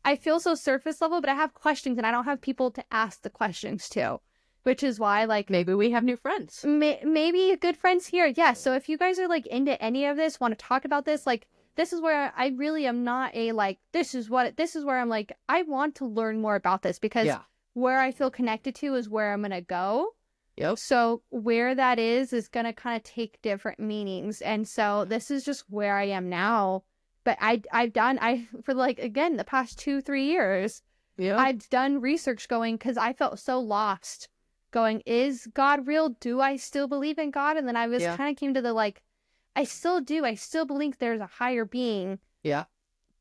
I feel so surface level, but I have questions and I don't have people to ask the questions to, which is why, like, maybe we have new friends. Maybe good friends here. Yeah. So if you guys are like into any of this, want to talk about this, like, this is where I really am not a like, this is where I'm like, I want to learn more about this because where I feel connected to is where I'm going to go. Yep. So where that is going to kind of take different meanings. And so this is just where I am now. But I've done for like, again, the past 2-3 years, I've done research going, because I felt so lost going, is God real? Do I still believe in God? And then I was kind of came to the like, I still do. I still believe there's a higher being. Yeah.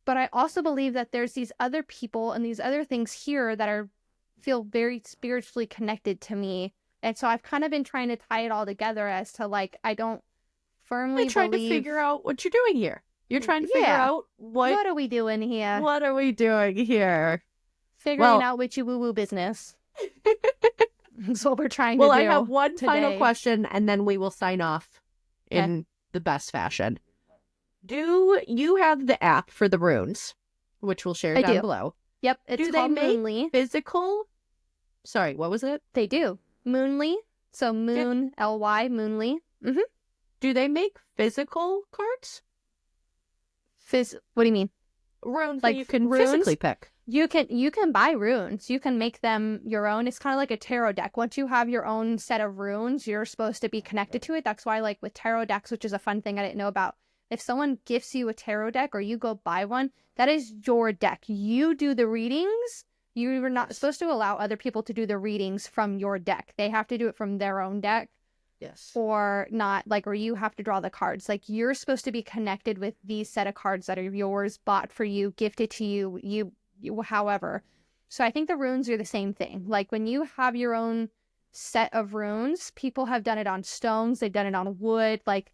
But I also believe that there's these other people and these other things here that feel very spiritually connected to me. And so I've kind of been trying to tie it all together as to like, I don't firmly believe. Trying to figure out what you're doing here. You're trying to figure out what are we doing here? What are we doing here? Figuring out witchy woo-woo business. That's what we're trying to do. Well, I have one final question, and then we will sign off in the best fashion. Do you have the app for the runes, which we'll share down below? Yep, it's called Moonly. Physical? Sorry, what was it? They do. Moonly. So moon, L-Y, Moonly. Do they make physical cards? What do you mean? Runes like that you can physically pick. You can buy runes. You can make them your own. It's kind of like a tarot deck. Once you have your own set of runes, you're supposed to be connected to it. That's why, like with tarot decks, which is a fun thing I didn't know about, if someone gifts you a tarot deck or you go buy one, that is your deck. You do the readings. You are not supposed to allow other people to do the readings from your deck. They have to do it from their own deck. Yes. Or not, like, or you have to draw the cards. Like, you're supposed to be connected with these set of cards that are yours, bought for you, gifted to you, however. So I think the runes are the same thing. Like, when you have your own set of runes, people have done it on stones, they've done it on wood. Like,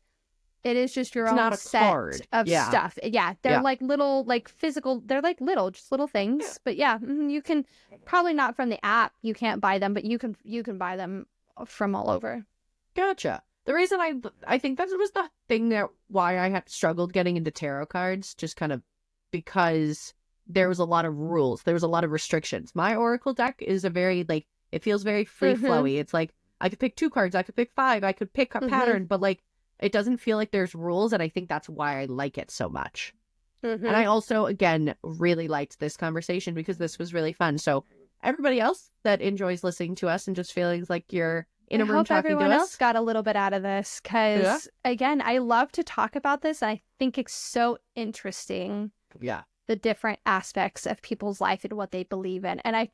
It is just your It's own not a set card. of Yeah. stuff. Yeah, they're Yeah. like little, like physical. They're like just little things. Yeah. But yeah, you can probably not from the app. You can't buy them, but you can buy them from all over. Gotcha. The reason I think that was the thing that why I had struggled getting into tarot cards, just kind of because there was a lot of rules. There was a lot of restrictions. My Oracle deck is a very, like, it feels very free flowy. It's like, I could pick 2 cards, I could pick 5, I could pick a pattern, but like, it doesn't feel like there's rules, and I think that's why I like it so much. And I also, again, really liked this conversation because this was really fun. So everybody else that enjoys listening to us and just feeling like you're in a room talking to us. I hope everyone else got a little bit out of this because, again, I love to talk about this. And I think it's so interesting. Yeah. The different aspects of people's life and what they believe in. And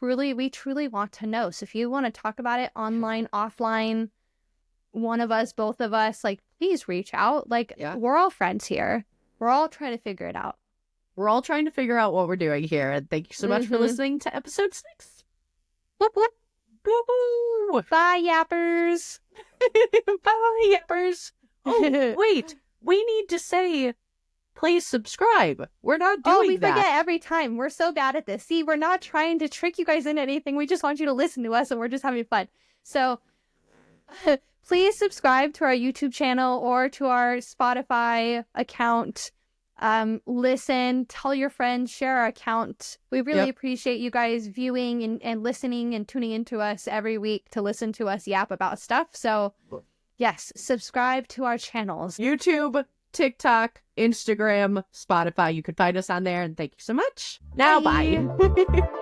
we truly want to know. So if you want to talk about it online, offline, one of us, both of us, like, please reach out. Like, we're all friends here. We're all trying to figure it out. We're all trying to figure out what we're doing here. And thank you so much for listening to episode 6. Whoop, whoop. Woo-hoo. Bye, yappers. Bye, yappers. Oh, wait. We need to say, please subscribe. We're not doing that. Forget every time. We're so bad at this. See, we're not trying to trick you guys into anything. We just want you to listen to us, and we're just having fun. So please subscribe to our YouTube channel or to our Spotify account. Listen, tell your friends, share our account. We really appreciate you guys viewing and listening and tuning into us every week to listen to us yap about stuff. So yes, subscribe to our channels. YouTube, TikTok, Instagram, Spotify. You can find us on there. And thank you so much. Now, bye.